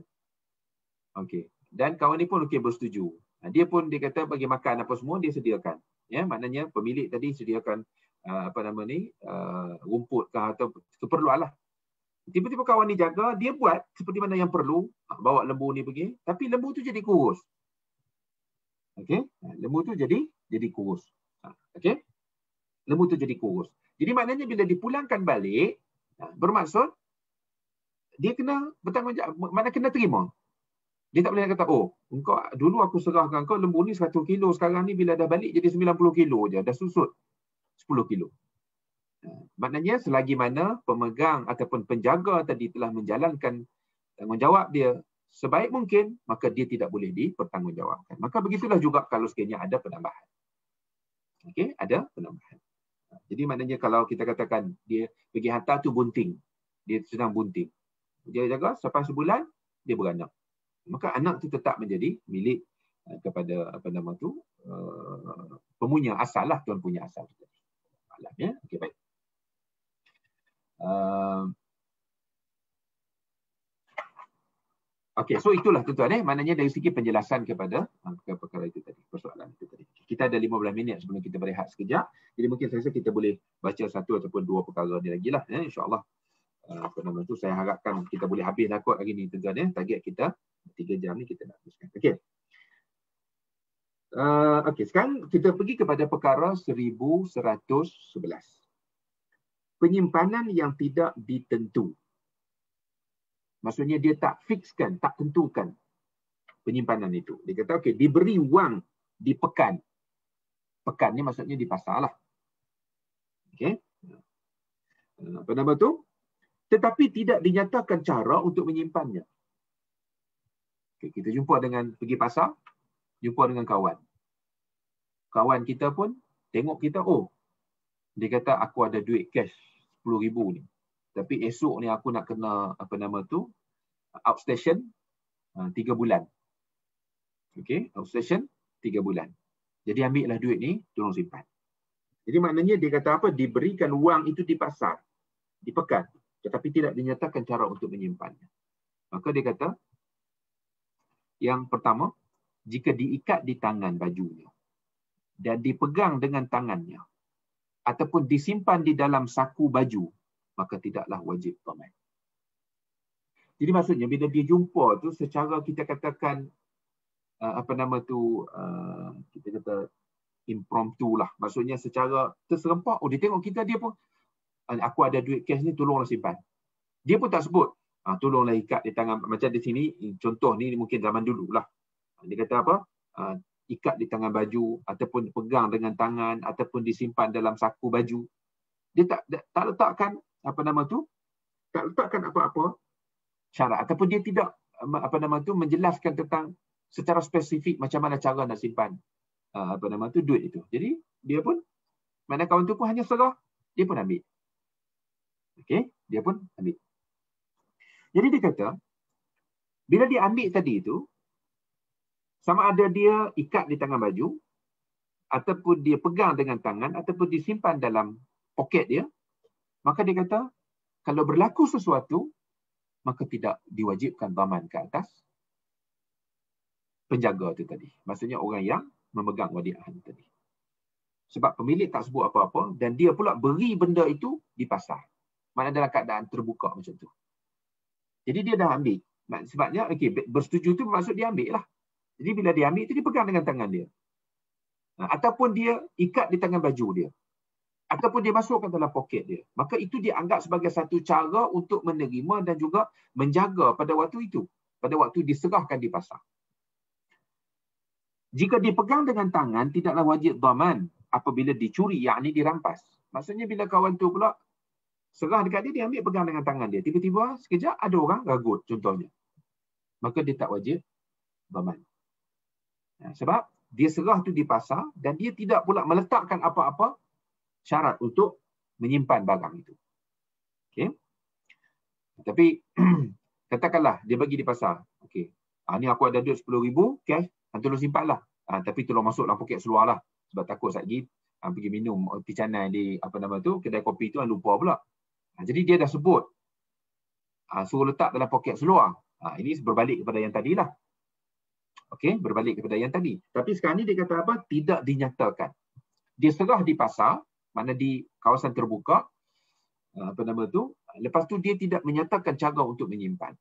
Okey, dan kawan ni pun okey bersetuju. Dia pun dia kata bagi makan apa semua dia sediakan. Ya, maknanya pemilik tadi sediakan rumput ke atau keperluan lah. Tiba-tiba kawan ni jaga, dia buat seperti mana yang perlu, bawa lembu ni pergi, tapi lembu tu jadi kurus. Okey, lembu tu jadi kurus. Okey, lembu tu jadi kurus. Jadi maknanya bila dipulangkan balik, bermaksud dia kena bertanggungjawab, mana kena terima. Dia tak boleh kata, oh, engkau dulu aku serahkan kau lembu ni 100 kilo, sekarang ni bila dah balik jadi 90 kilo je, dah susut 10 kilo. Maknanya selagi mana pemegang ataupun penjaga tadi telah menjalankan tanggungjawab dia sebaik mungkin, maka dia tidak boleh dipertanggungjawabkan. Maka begitulah juga kalau sekiranya ada penambahan. Okey, ada penambahan. Jadi maknanya kalau kita katakan dia pergi hantar tu bunting, dia sedang bunting. Dia jaga sampai sebulan dia beranak. Maka anak tu tetap menjadi milik kepada pemunya asal lah, tuan punya asal. Ya, okey baik. Okey, so itulah tuan-tuan maknanya dari segi penjelasan kepada perkara itu tadi, persoalan itu tadi. Kita ada 15 minit sebelum kita berehat sekejap. Jadi mungkin saya rasa kita boleh baca satu ataupun dua perkara ni lagi lah, insya-Allah. Saya harapkan kita boleh habis dah kot hari ni tuan-tuan. Target kita 3 jam ni kita nak habiskan. Okey. Okey, sekarang kita pergi kepada perkara 1111. Penyimpanan yang tidak ditentu. Maksudnya dia tak fixkan, tak tentukan penyimpanan itu. Dia kata okey, diberi wang di pekan. Pekan ni maksudnya di pasar lah. Okey. Apa nama tu? Tetapi tidak dinyatakan cara untuk menyimpannya. Okay, kita jumpa dengan pergi pasar, jumpa dengan kawan. Kawan kita pun tengok kita, oh, dia kata aku ada duit cash 10,000 ni. Tapi esok ni aku nak kena outstation 3 bulan. Okey, outstation 3 bulan. Jadi ambillah duit ni, tolong simpan. Jadi maknanya dia kata apa? Diberikan wang itu di pasar, di pekan, tetapi tidak dinyatakan cara untuk menyimpannya. Maka dia kata, yang pertama, jika diikat di tangan bajunya dan dipegang dengan tangannya ataupun disimpan di dalam saku baju, maka tidaklah wajib dhaman. Jadi maksudnya bila dia jumpa tu secara kita katakan kita kata impromptu lah. Maksudnya secara terserempak, oh dia tengok kita, dia pun aku ada duit cash ni, tolonglah simpan. Dia pun tak sebut, tolonglah ikat di tangan. Macam di sini, contoh ni mungkin zaman dulu lah. Dia kata apa? Ikat di tangan baju, ataupun pegang dengan tangan, ataupun disimpan dalam saku baju. Dia tak letakkan tak letakkan apa-apa syarat, ataupun dia tidak menjelaskan tentang secara spesifik macam mana cara nak simpan duit itu. Jadi dia pun, mana kawan tu pun hanya serah, dia pun ambil. Okey, dia pun ambil. Jadi dia kata, bila dia ambil tadi itu, sama ada dia ikat di tangan baju, ataupun dia pegang dengan tangan, ataupun disimpan dalam poket dia, maka dia kata, kalau berlaku sesuatu, maka tidak diwajibkan dhaman ke atas penjaga itu tadi. Maksudnya orang yang memegang wadiah tadi. Sebab pemilik tak sebut apa-apa dan dia pula beri benda itu di pasar. Mana dalam keadaan terbuka macam tu. Jadi dia dah ambil. Sebabnya, okey, bersetuju tu maksud dia ambil lah. Jadi bila dia ambil itu, dia pegang dengan tangan dia. Ataupun dia ikat di tangan baju dia. Ataupun dia masukkan dalam poket dia. Maka itu dianggap sebagai satu cara untuk menerima dan juga menjaga pada waktu itu. Pada waktu diserahkan di pasar. Jika dipegang dengan tangan, tidaklah wajib dhaman apabila dicuri, yakni dirampas. Maksudnya bila kawan tu pula serah dekat dia, dia ambil pegang dengan tangan dia. Tiba-tiba sekejap ada orang ragut contohnya. Maka dia tak wajib dhaman. Sebab dia serah tu di pasar dan dia tidak pula meletakkan apa-apa syarat untuk menyimpan barang itu. Okey. Tapi katakanlah dia bagi di pasar. Okey. Ni aku ada duit 10,000 cash, tolong simpanlah. Tapi tolong masuk dalam poket seluar lah. Sebab takut saat lagi pergi minum kopi canai di kedai kopi tu lupa pula. Jadi dia dah sebut. Suruh letak dalam poket seluar. Ini berbalik kepada yang tadilah. Okey, berbalik kepada yang tadi. Tapi sekarang ni dia kata apa? Tidak dinyatakan. Dia serah di pasar, mana di kawasan terbuka, apa nama tu? Lepas tu dia tidak menyatakan cara untuk menyimpan.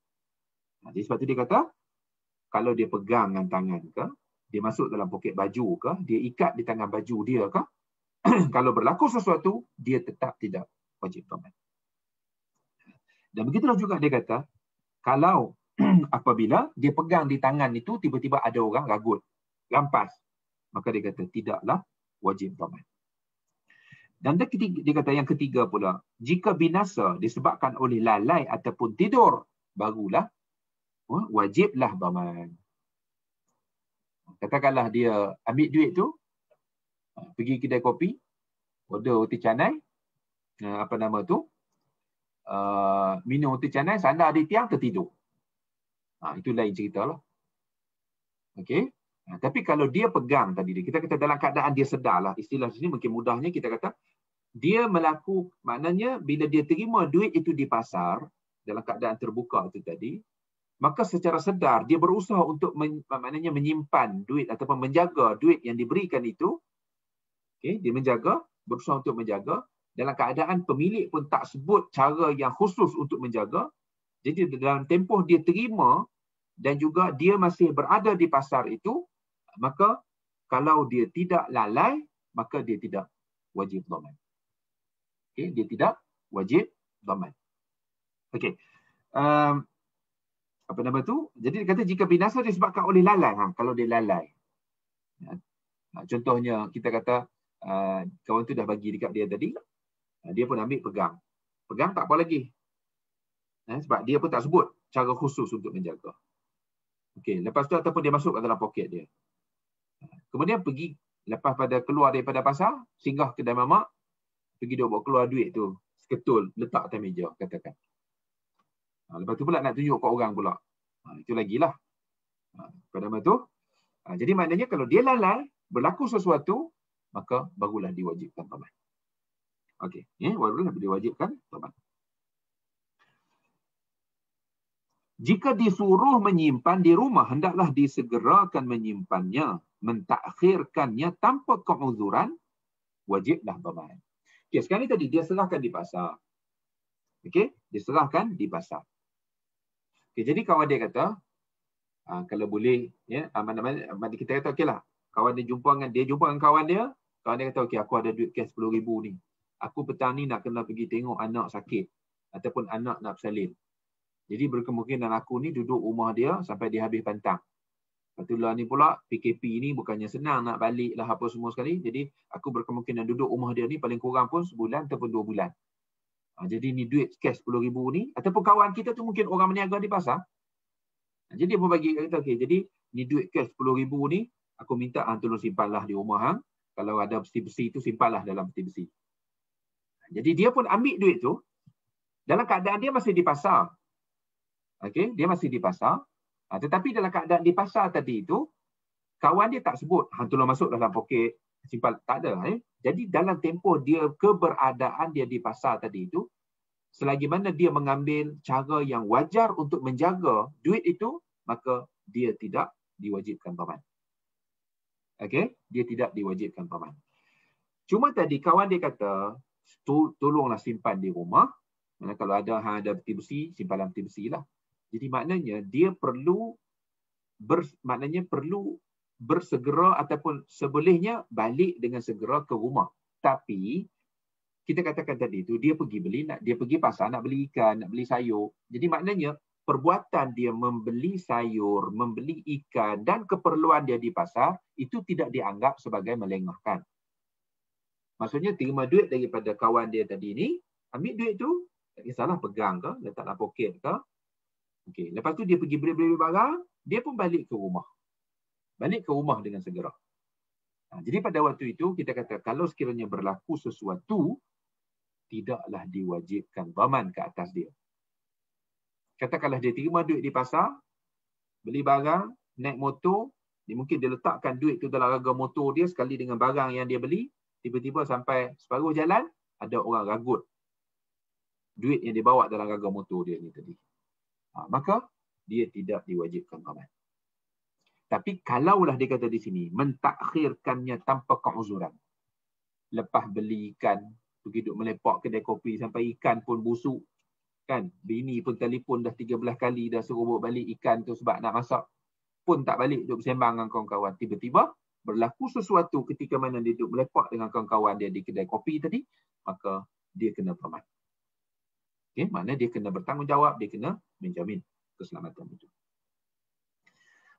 Jadi sebab tu dia kata, kalau dia pegang dengan tangan ke, dia masuk dalam poket baju ke, dia ikat di tangan baju dia ke, kalau berlaku sesuatu, dia tetap tidak wajib dhaman. Dan begitulah juga dia kata, kalau apabila dia pegang di tangan itu, tiba-tiba ada orang ragut, rampas, maka dia kata tidaklah wajib dhaman. Dan dia kata yang ketiga pula, jika binasa disebabkan oleh lalai ataupun tidur, barulah wajiblah dhaman. Katakanlah dia ambil duit tu, pergi kedai kopi, order roti canai, apa nama tu, minum roti canai, sandar di tiang, tertidur. Itu lain cerita lah. Okey. Tapi kalau dia pegang tadi, kita kata dalam keadaan dia sedar lah, istilah sini mungkin mudahnya kita kata, dia maknanya bila dia terima duit itu di pasar, dalam keadaan terbuka itu tadi, maka secara sedar dia berusaha untuk maknanya menyimpan duit ataupun menjaga duit yang diberikan itu. Okey, dia berusaha untuk menjaga, dalam keadaan pemilik pun tak sebut cara yang khusus untuk menjaga. Jadi dalam tempoh dia terima dan juga dia masih berada di pasar itu, maka kalau dia tidak lalai, maka dia tidak wajib dhaman. Okey, dia tidak wajib dhaman. Okey. Apa nama tu? Jadi dia kata jika binasa disebabkan oleh lalai, kalau dia lalai. Contohnya kita kata kawan tu dah bagi dekat dia tadi, dia pun ambil pegang. Pegang tak apa lagi. Sebab dia pun tak sebut cara khusus untuk menjaga. Okey, lepas tu ataupun dia masuk ke dalam poket dia. Kemudian pergi, lepas pada keluar daripada pasar, singgah kedai mamak, pergi dia bawa keluar duit tu, seketul, letak atas meja, katakan. Lepas tu pula nak tunjuk kat orang pula. Itu lagilah. Pada masa tu. Jadi maknanya kalau dia lalai, berlaku sesuatu, maka barulah diwajibkan dhaman. Okey, barulah diwajibkan dhaman. Jika disuruh menyimpan di rumah, hendaklah disegerakan menyimpannya, mentakhirkannya tanpa keuzuran, wajiblah dhaman. Okey, sekarang ni tadi dia serahkan di pasar. Okey, diserahkan di pasar. Okey, jadi kawan dia kata, kalau boleh, kita kata okeylah. Kawan dia jumpa dengan kawan dia kata okey, aku ada duit cash 10,000 ni. Aku petang ni nak kena pergi tengok anak sakit ataupun anak nak bersalin. Jadi berkemungkinan aku ni duduk rumah dia sampai dia habis pantang. Lepas ni pula PKP ni bukannya senang nak balik lah apa semua sekali. Jadi aku berkemungkinan duduk rumah dia ni paling kurang pun sebulan ataupun 2 bulan. Jadi ni duit cash 10,000 ni, ataupun kawan kita tu mungkin orang berniaga di pasar. Jadi dia pun bagi kata, okey, jadi ni duit cash 10,000 ni, aku minta tolong simpanlah di rumah hang. Kalau ada besi-besi tu simpanlah dalam peti besi. Jadi dia pun ambil duit tu dalam keadaan dia masih di pasar. Okey, dia masih di pasar. Tetapi dalam keadaan di pasar tadi itu, kawan dia tak sebut tolong masuk dalam poket, simpan, tak ada. Jadi dalam tempoh dia keberadaan dia di pasar tadi itu, selagi mana dia mengambil cara yang wajar untuk menjaga duit itu, maka dia tidak diwajibkan dhaman. Okey, dia tidak diwajibkan dhaman. Cuma tadi kawan dia kata, tolonglah simpan di rumah. Kalau ada peti besi, simpan dalam peti besi lah. Jadi maknanya dia perlu bersegera ataupun sebolehnya balik dengan segera ke rumah. Tapi kita katakan tadi tu dia pergi pasar nak beli ikan, nak beli sayur. Jadi maknanya perbuatan dia membeli sayur, membeli ikan dan keperluan dia di pasar itu tidak dianggap sebagai melengahkan. Maksudnya terima duit daripada kawan dia tadi ni, ambil duit tu, tak kisahlah pegang ke, letak dalam poket ke. Okey, lepas tu dia pergi beli-beli barang, dia pun balik ke rumah. Balik ke rumah dengan segera. Jadi pada waktu itu kita kata kalau sekiranya berlaku sesuatu, tidaklah diwajibkan dhaman ke atas dia. Katakanlah dia terima duit di pasar, beli barang, naik motor, mungkin dia letakkan duit tu dalam raga motor dia sekali dengan barang yang dia beli, tiba-tiba sampai separuh jalan, ada orang ragut duit yang dia bawa dalam raga motor dia ni tadi. Maka dia tidak diwajibkan dhaman. Tapi kalaulah dia kata di sini, mentakhirkannya tanpa keuzuran. Lepas beli ikan, pergi duduk melepak kedai kopi sampai ikan pun busuk. Kan? Bini pun telefon dah 13 kali dah suruh bawa balik ikan tu sebab nak masak. Pun tak balik, duduk bersembang dengan kawan-kawan. Tiba-tiba berlaku sesuatu ketika mana dia duduk melepak dengan kawan-kawan dia di kedai kopi tadi, maka dia kena berman. Okay? Maknanya dia kena bertanggungjawab, dia kena menjamin keselamatan itu.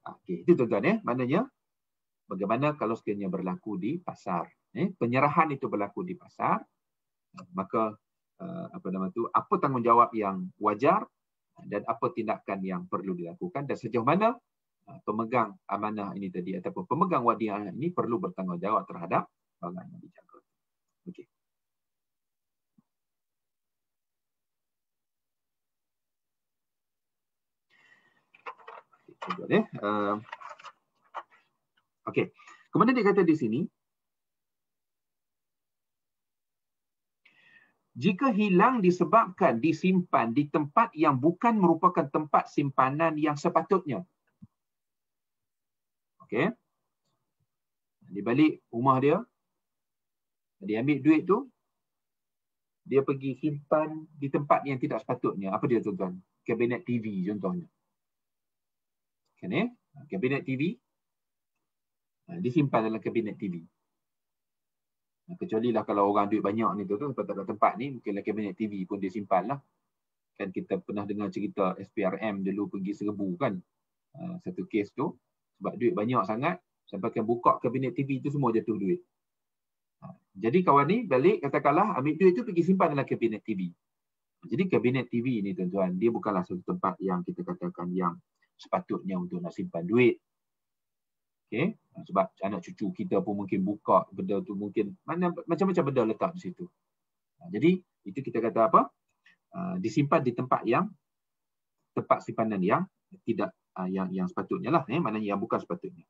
Okey, itu tuan-tuan maknanya bagaimana kalau sekiranya berlaku di pasar. Penyerahan itu berlaku di pasar, maka apa tanggungjawab yang wajar dan apa tindakan yang perlu dilakukan dan sejauh mana pemegang amanah ini tadi ataupun pemegang wadiah ini perlu bertanggungjawab terhadap barang yang dijaga. Okey. Okey. Kemudian dia kata di sini, jika hilang disebabkan disimpan di tempat yang bukan merupakan tempat simpanan yang sepatutnya. Okey. Dia balik rumah dia, dia ambil duit tu, dia pergi simpan di tempat yang tidak sepatutnya. Apa dia tuan-tuan? Kabinet TV contohnya. Kan kabinet TV disimpan dalam kabinet TV. Kecuali lah kalau orang duit banyak ni tu tak ada tempat ni, mungkinlah kabinet TV pun dia simpan lah. Kan kita pernah dengar cerita SPRM dulu pergi Serbu kan. Satu kes tu sebab duit banyak sangat sampai kan buka kabinet TV tu semua jatuh duit. Jadi kawan ni balik katakanlah ambil duit tu pergi simpan dalam kabinet TV. Jadi kabinet TV ni tuan-tuan, dia bukanlah satu tempat yang kita katakan yang sepatutnya untuk nak simpan duit. Okay? Sebab anak cucu kita pun mungkin buka benda tu, mungkin macam-macam benda letak di situ. Jadi itu kita kata apa? Disimpan di tempat simpanan yang tidak yang sepatutnya lah, maknanya yang bukan sepatutnya.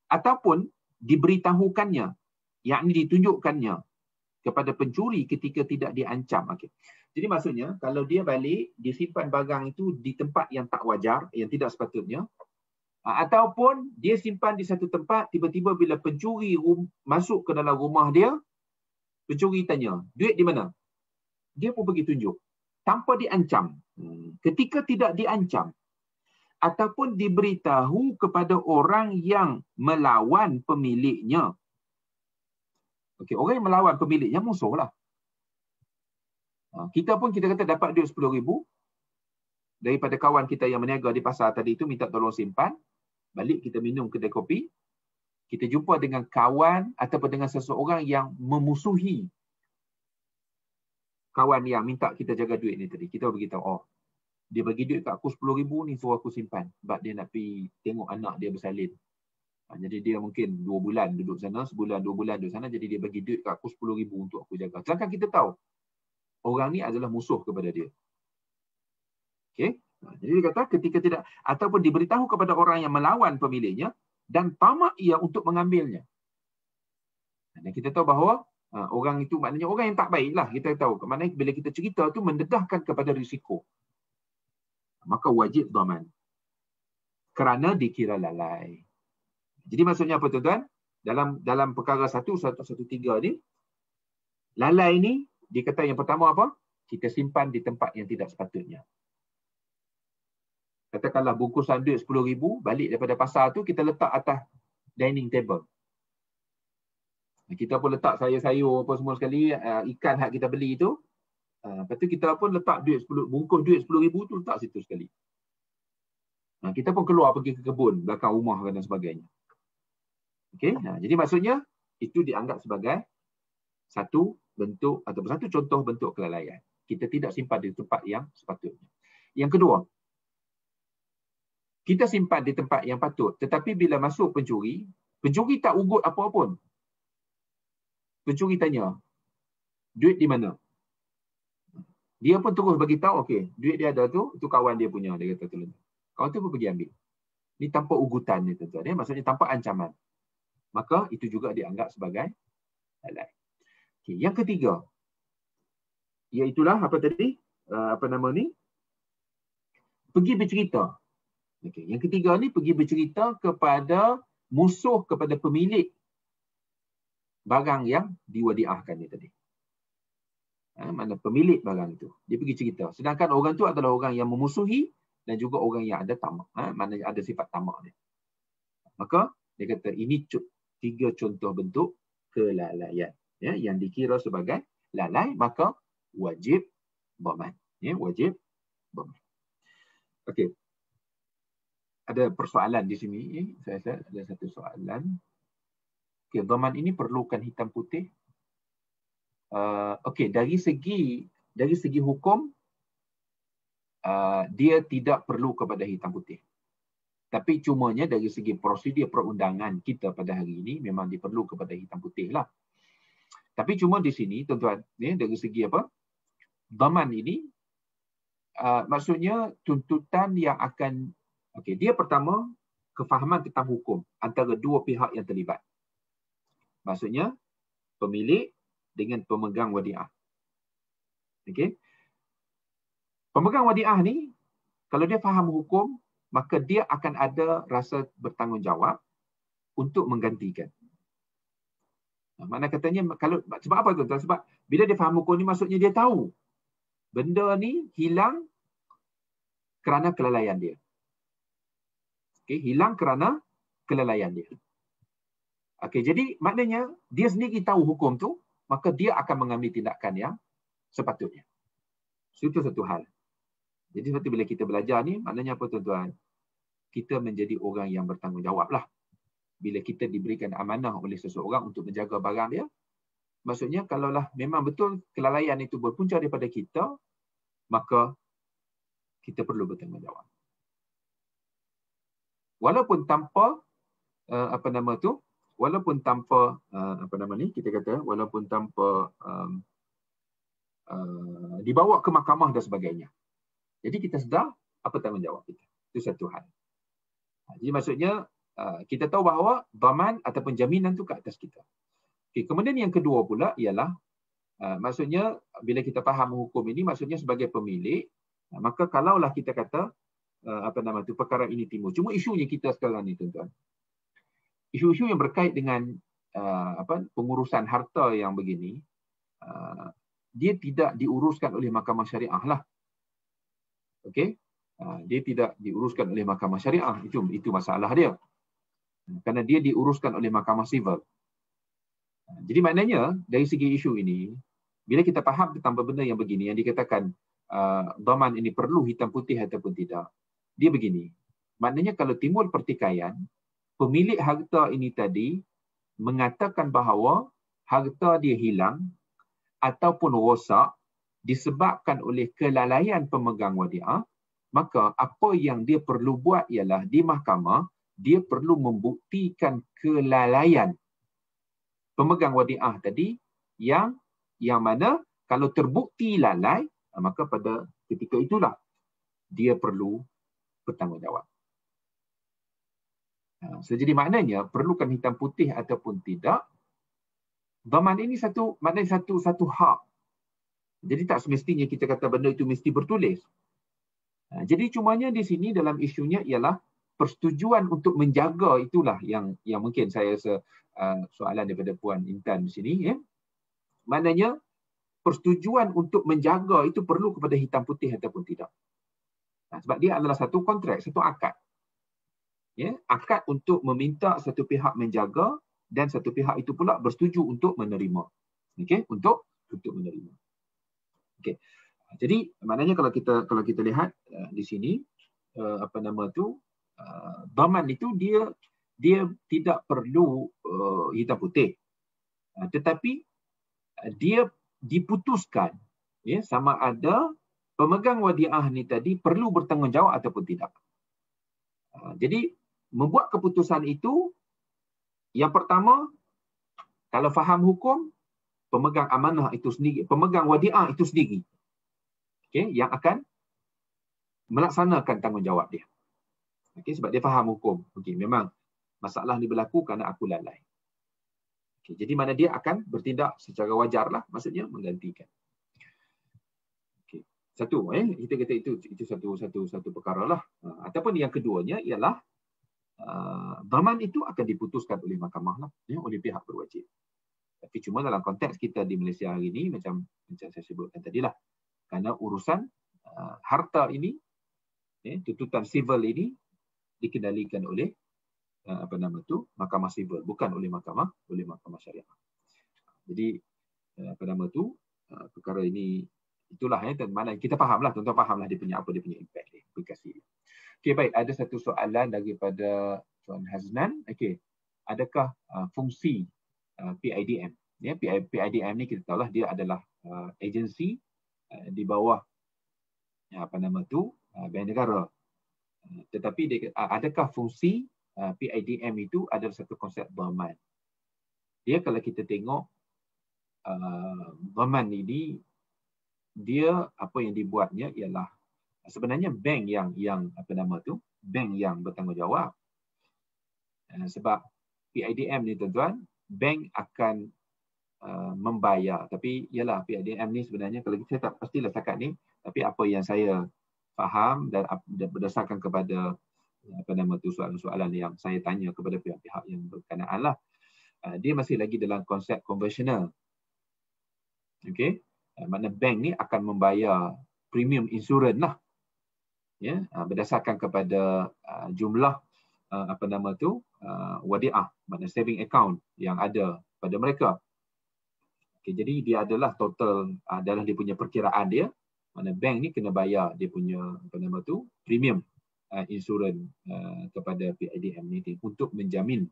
Ataupun diberitahukannya, yakni ditunjukkannya kepada pencuri ketika tidak diancam. Okay. Jadi maksudnya kalau dia balik, dia simpan barang itu di tempat yang tak wajar, yang tidak sepatutnya, ataupun dia simpan di satu tempat, tiba-tiba bila pencuri masuk ke dalam rumah dia, pencuri tanya, duit di mana? Dia pun pergi tunjuk. Tanpa diancam. Ketika tidak diancam, ataupun diberitahu kepada orang yang melawan pemiliknya. Okey, orang yang melawan pemiliknya musuh lah. Kita pun kita kata dapat duit 10,000 daripada kawan kita yang berniaga di pasar tadi itu, minta tolong simpan. Balik kita minum kedai kopi. Kita jumpa dengan kawan ataupun dengan seseorang yang memusuhi kawan yang minta kita jaga duit ni tadi. Kita beritahu, oh, dia bagi duit kat aku 10,000 ni suruh aku simpan. Sebab dia nak pergi tengok anak dia bersalin. Jadi dia mungkin 2 bulan duduk sana, sebulan, 2 bulan duduk sana. Jadi dia bagi duit kat aku 10,000 untuk aku jaga. Sedangkan kita tahu, orang ni adalah musuh kepada dia. Okey. Jadi dia kata ketika tidak, ataupun diberitahu kepada orang yang melawan pemiliknya dan tamak ia untuk mengambilnya. Dan kita tahu bahawa orang itu maknanya orang yang tak baik lah. Kita tahu. Maknanya bila kita cerita tu mendedahkan kepada risiko. Maka wajib dhaman. Kerana dikira lalai. Jadi maksudnya apa tuan-tuan? Dalam perkara 113 ni, lalai ni, dia kata yang pertama apa? Kita simpan di tempat yang tidak sepatutnya. Katakanlah bungkusan duit 10,000, balik daripada pasar tu, kita letak atas dining table. Kita pun letak sayur-sayur apa semua sekali, ikan hak kita beli tu. Lepas tu kita pun letak bungkus duit 10,000 tu letak situ sekali. Kita pun keluar pergi ke kebun, belakang rumah dan sebagainya. Okay? Jadi maksudnya, itu dianggap sebagai satu bentuk atau satu contoh bentuk kelalaian. Kita tidak simpan di tempat yang sepatutnya. Yang kedua, kita simpan di tempat yang patut, tetapi bila masuk pencuri tak ugut apa pun. Pencuri tanya, duit di mana? Dia pun terus bagi tahu, okey, duit dia ada tu, itu kawan dia punya, dia kata tu. Kawan tu pun pergi ambil. Ini tanpa ugutan ni tuan-tuan, maksudnya tanpa ancaman. Maka itu juga dianggap sebagai lalai. Okay. Yang ketiga, iaitulah apa tadi? Pergi bercerita Okey, yang ketiga ni pergi bercerita kepada musuh kepada pemilik barang yang diwadiahkan ni tadi. Mana pemilik barang itu. Dia pergi cerita. Sedangkan orang tu adalah orang yang memusuhi dan juga orang yang ada tamak. Mana ada sifat tamak dia. Maka dia kata ini 3 contoh bentuk kelalaian. Ya, yang dikira sebagai lalai, maka wajib dhaman. Ya, wajib dhaman. Okey. Ada persoalan di sini. Saya rasa ada satu soalan. Okey, dhaman ini perlukan hitam putih. Okey, dari segi hukum dia tidak perlu kepada hitam putih. Tapi cumanya dari segi prosedur perundangan kita pada hari ini memang diperlu kepada hitam putih lah. Tapi cuma di sini tuan-tuan, dari segi apa? Dhaman ini maksudnya tuntutan yang akan, okey, dia pertama kefahaman tentang hukum antara dua pihak yang terlibat. Maksudnya pemilik dengan pemegang wadiah. Okey. Pemegang wadiah ni kalau dia faham hukum, maka dia akan ada rasa bertanggungjawab untuk menggantikan. Mana katanya kalau sebab apa tuan-tuan? Sebab bila dia faham hukum ni maksudnya dia tahu benda ni hilang kerana kelalaian dia. Okey, hilang kerana kelalaian dia. Okey, jadi maknanya dia sendiri tahu hukum tu, maka dia akan mengambil tindakan yang sepatutnya. Itu satu hal. Jadi seperti bila kita belajar ni, maknanya apa tuan-tuan? Kita menjadi orang yang bertanggungjawab lah. Bila kita diberikan amanah oleh seseorang untuk menjaga barang dia, maksudnya kalaulah memang betul kelalaian itu berpunca daripada kita, maka kita perlu bertanggungjawab. Walaupun tanpa walaupun tanpa kita kata walaupun tanpa dibawa ke mahkamah dan sebagainya. Jadi kita sedar apa tanggungjawab kita. Itu satu hal. Jadi maksudnya kita tahu bahawa dhaman ataupun jaminan itu ke atas kita. Okay, kemudian yang kedua pula ialah maksudnya bila kita faham hukum ini, maksudnya sebagai pemilik, maka kalaulah kita kata perkara ini timbul. Cuma isunya kita sekarang ni tuan-tuan. Isu-isu yang berkait dengan pengurusan harta yang begini, dia tidak diuruskan oleh mahkamah syariah lah. Okey, dia tidak diuruskan oleh mahkamah syariah. Itu masalah dia. Kerana dia diuruskan oleh mahkamah sivil. Jadi maknanya dari segi isu ini, bila kita faham tentang benda yang begini, yang dikatakan dhaman ini perlu hitam putih ataupun tidak, dia begini. Maknanya kalau timbul pertikaian, pemilik harta ini tadi mengatakan bahawa harta dia hilang ataupun rosak disebabkan oleh kelalaian pemegang wadiah, maka apa yang dia perlu buat ialah di mahkamah, dia perlu membuktikan kelalaian pemegang wadiah tadi yang mana kalau terbukti lalai, maka pada ketika itulah dia perlu bertanggungjawab. Jadi maknanya perlukan hitam putih ataupun tidak, dhaman ini maknanya satu hak. Jadi tak semestinya kita kata benda itu mesti bertulis. Jadi cumanya di sini dalam isunya ialah persetujuan untuk menjaga, itulah yang mungkin saya rasa soalan daripada Puan Intan di sini. Ya. Maknanya persetujuan untuk menjaga itu perlu kepada hitam putih ataupun tidak. Sebab dia adalah satu kontrak, satu akad. Ya, akad untuk meminta satu pihak menjaga dan satu pihak itu pula bersetuju untuk menerima. Okey, untuk menerima. Okey. Jadi maknanya kalau kita lihat di sini dhaman itu dia tidak perlu hitam putih. Tetapi dia diputuskan ya, sama ada pemegang wadiah ni tadi perlu bertanggungjawab ataupun tidak. Jadi membuat keputusan itu, yang pertama, kalau faham hukum, pemegang amanah itu sendiri, pemegang wadiah itu sendiri, okay, yang akan melaksanakan tanggungjawab dia. Okay, sebab dia faham hukum. Okay, memang masalah ni berlaku kerana aku lalai. Okay, jadi mana dia akan bertindak secara wajar lah, maksudnya menggantikan. Okay. Satu, kita kata itu satu perkara lah. Ataupun yang keduanya ialah dhaman itu akan diputuskan oleh mahkamah lah, oleh pihak berwajib. Tapi cuma dalam konteks kita di Malaysia hari ini, macam saya sebutkan tadilah, kerana urusan harta ini, tuntutan sivil ini dikendalikan oleh mahkamah sivil, bukan oleh mahkamah syariah. Jadi perkara ini itulah mana kita fahamlah, tuan-tuan fahamlah dia punya impact dia, implikasi dia. Okey, baik, ada satu soalan daripada Tuan Haznan. Okey, adakah fungsi PIDM? Ya, PIDM ni kita tahulah dia adalah agensi di bawah Bank Negara. Tetapi adakah fungsi PIDM itu adalah satu konsep dhaman? Dia kalau kita tengok dhaman ini, dia apa yang dibuatnya ialah sebenarnya bank bank yang bertanggungjawab. Sebab PIDM ni tuan-tuan, bank akan membayar. Tapi ialah PIDM ni sebenarnya, kalau saya tak pastilah setakat ni, tapi apa yang saya faham dan berdasarkan kepada soalan-soalan yang saya tanya kepada pihak-pihak yang berkenaan lah, dia masih lagi dalam konsep konvensional. Okey, mana bank ni akan membayar premium insurans lah, ya, berdasarkan kepada jumlah wadiah, makna saving account yang ada pada mereka. Okay, jadi dia adalah total, adalah dia punya perkiraan dia, mana bank ni kena bayar dia punya premium insurans kepada PIDM ni untuk menjamin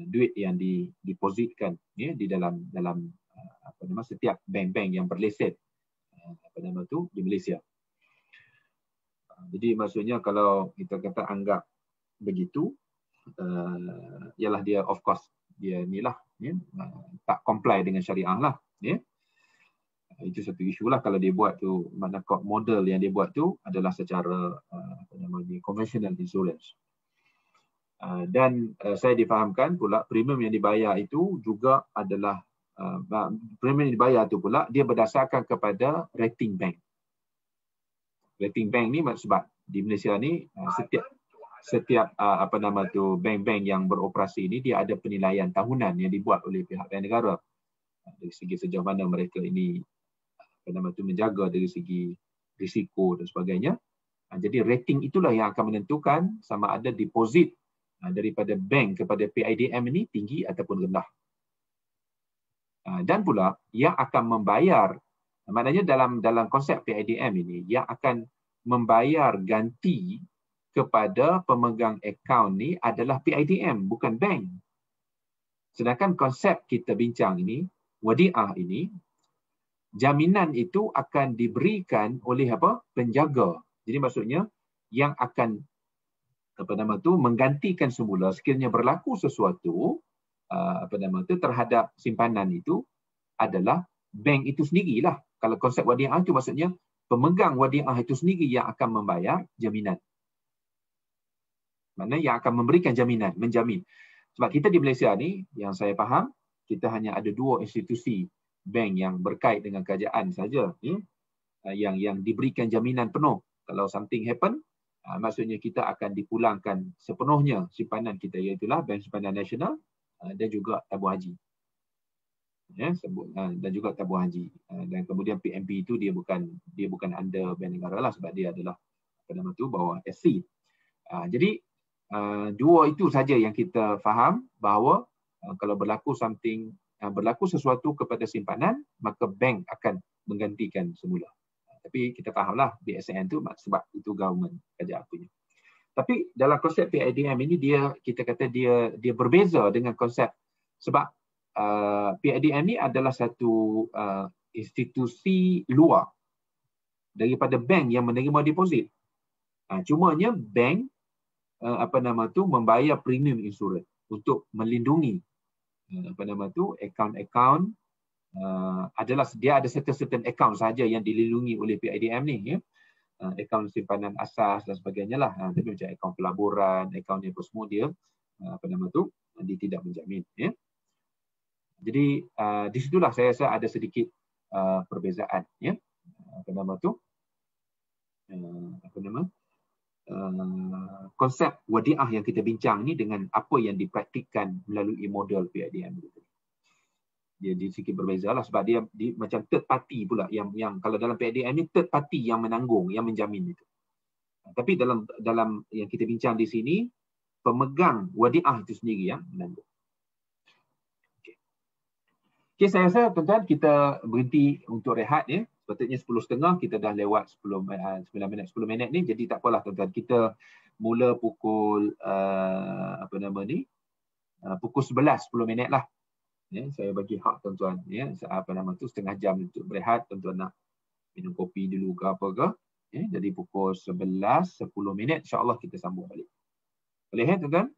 duit yang didepositkan, ya, di dalam setiap bank-bank yang berlesen di Malaysia. Jadi maksudnya kalau kita kata anggap begitu, ialah dia of course dia inilah, ya, tak comply dengan syariah lah, ya. Itu satu isu lah kalau dia buat tu, makna model yang dia buat tu adalah secara conventional insurance. Dan saya difahamkan pula premium yang dibayar itu juga adalah premium yang dibayar tu pula dia berdasarkan kepada rating bank. Rating bank ni sebab di Malaysia ni setiap bank-bank yang beroperasi ini dia ada penilaian tahunan yang dibuat oleh pihak bank negara dari segi sejauh mana mereka ini menjaga dari segi risiko dan sebagainya. Jadi rating itulah yang akan menentukan sama ada deposit daripada bank kepada PIDM ini tinggi ataupun rendah. Dan pula yang akan membayar, maknanya dalam konsep PIDM ini yang akan membayar ganti kepada pemegang akaun ni adalah PIDM, bukan bank. Sedangkan konsep kita bincang ini, wadiah ini, jaminan itu akan diberikan oleh penjaga. Jadi maksudnya yang akan menggantikan semula sekiranya berlaku sesuatu terhadap simpanan itu adalah bank itu sendirilah. Kalau konsep wadiah itu maksudnya pemegang wadiah itu sendiri yang akan membayar jaminan. Maknanya yang akan memberikan jaminan, menjamin. Sebab kita di Malaysia ni, yang saya faham, kita hanya ada 2 institusi bank yang berkait dengan kerajaan saja, ya, yang diberikan jaminan penuh. Kalau something happen, maksudnya kita akan dipulangkan sepenuhnya simpanan kita, iaitulah Bank Simpanan Nasional dan juga tabung haji. Ya, dan juga tabung haji. Dan kemudian PMP itu dia bukan under Bank Negara lah, sebab dia adalah bawah SC. Jadi 2 itu saja yang kita faham, bahawa kalau berlaku sesuatu kepada simpanan, maka bank akan menggantikan semula. Tapi kita fahamlah BSN tu sebab itu government kerajaan punya. Tapi dalam konsep PIDM ini kita kata dia berbeza dengan konsep, sebab PIDM ini adalah satu institusi luar daripada bank yang menerima deposit. Cumanya bank membayar premium insurans untuk melindungi akaun-akaun, dia ada certain account saja yang dilindungi oleh PIDM ni, ya. Akaun simpanan asas dan sebagainya lah. Tapi macam akaun pelaburan, akaun yang semua dia dia tidak menjamin, ya. Jadi di situlah saya rasa ada sedikit perbezaan, ya. apa nama konsep wadiah yang kita bincang ni dengan apa yang dipraktikkan melalui model PIDM itu. Jadi sikit berbeza lah sebab dia macam third party pula yang kalau dalam PIDM ni third party yang menanggung, yang menjamin itu. Tapi dalam yang kita bincang di sini, pemegang wadiah itu sendiri yang menanggung. Okey, saya rasa tuan-tuan kita berhenti untuk rehat ya. Sepatutnya 10.30, kita dah lewat 9 minit 10 minit ni, jadi tak apalah tuan-tuan. Kita mula pukul pukul 11 10 minit lah. Ya, saya bagi hak tuan-tuan ya, setengah jam untuk berehat. Tuan-tuan nak minum kopi dulu ke apa ke. Ya, jadi pukul 11 10 minit insya-Allah kita sambung balik. Boleh ya tuan-tuan?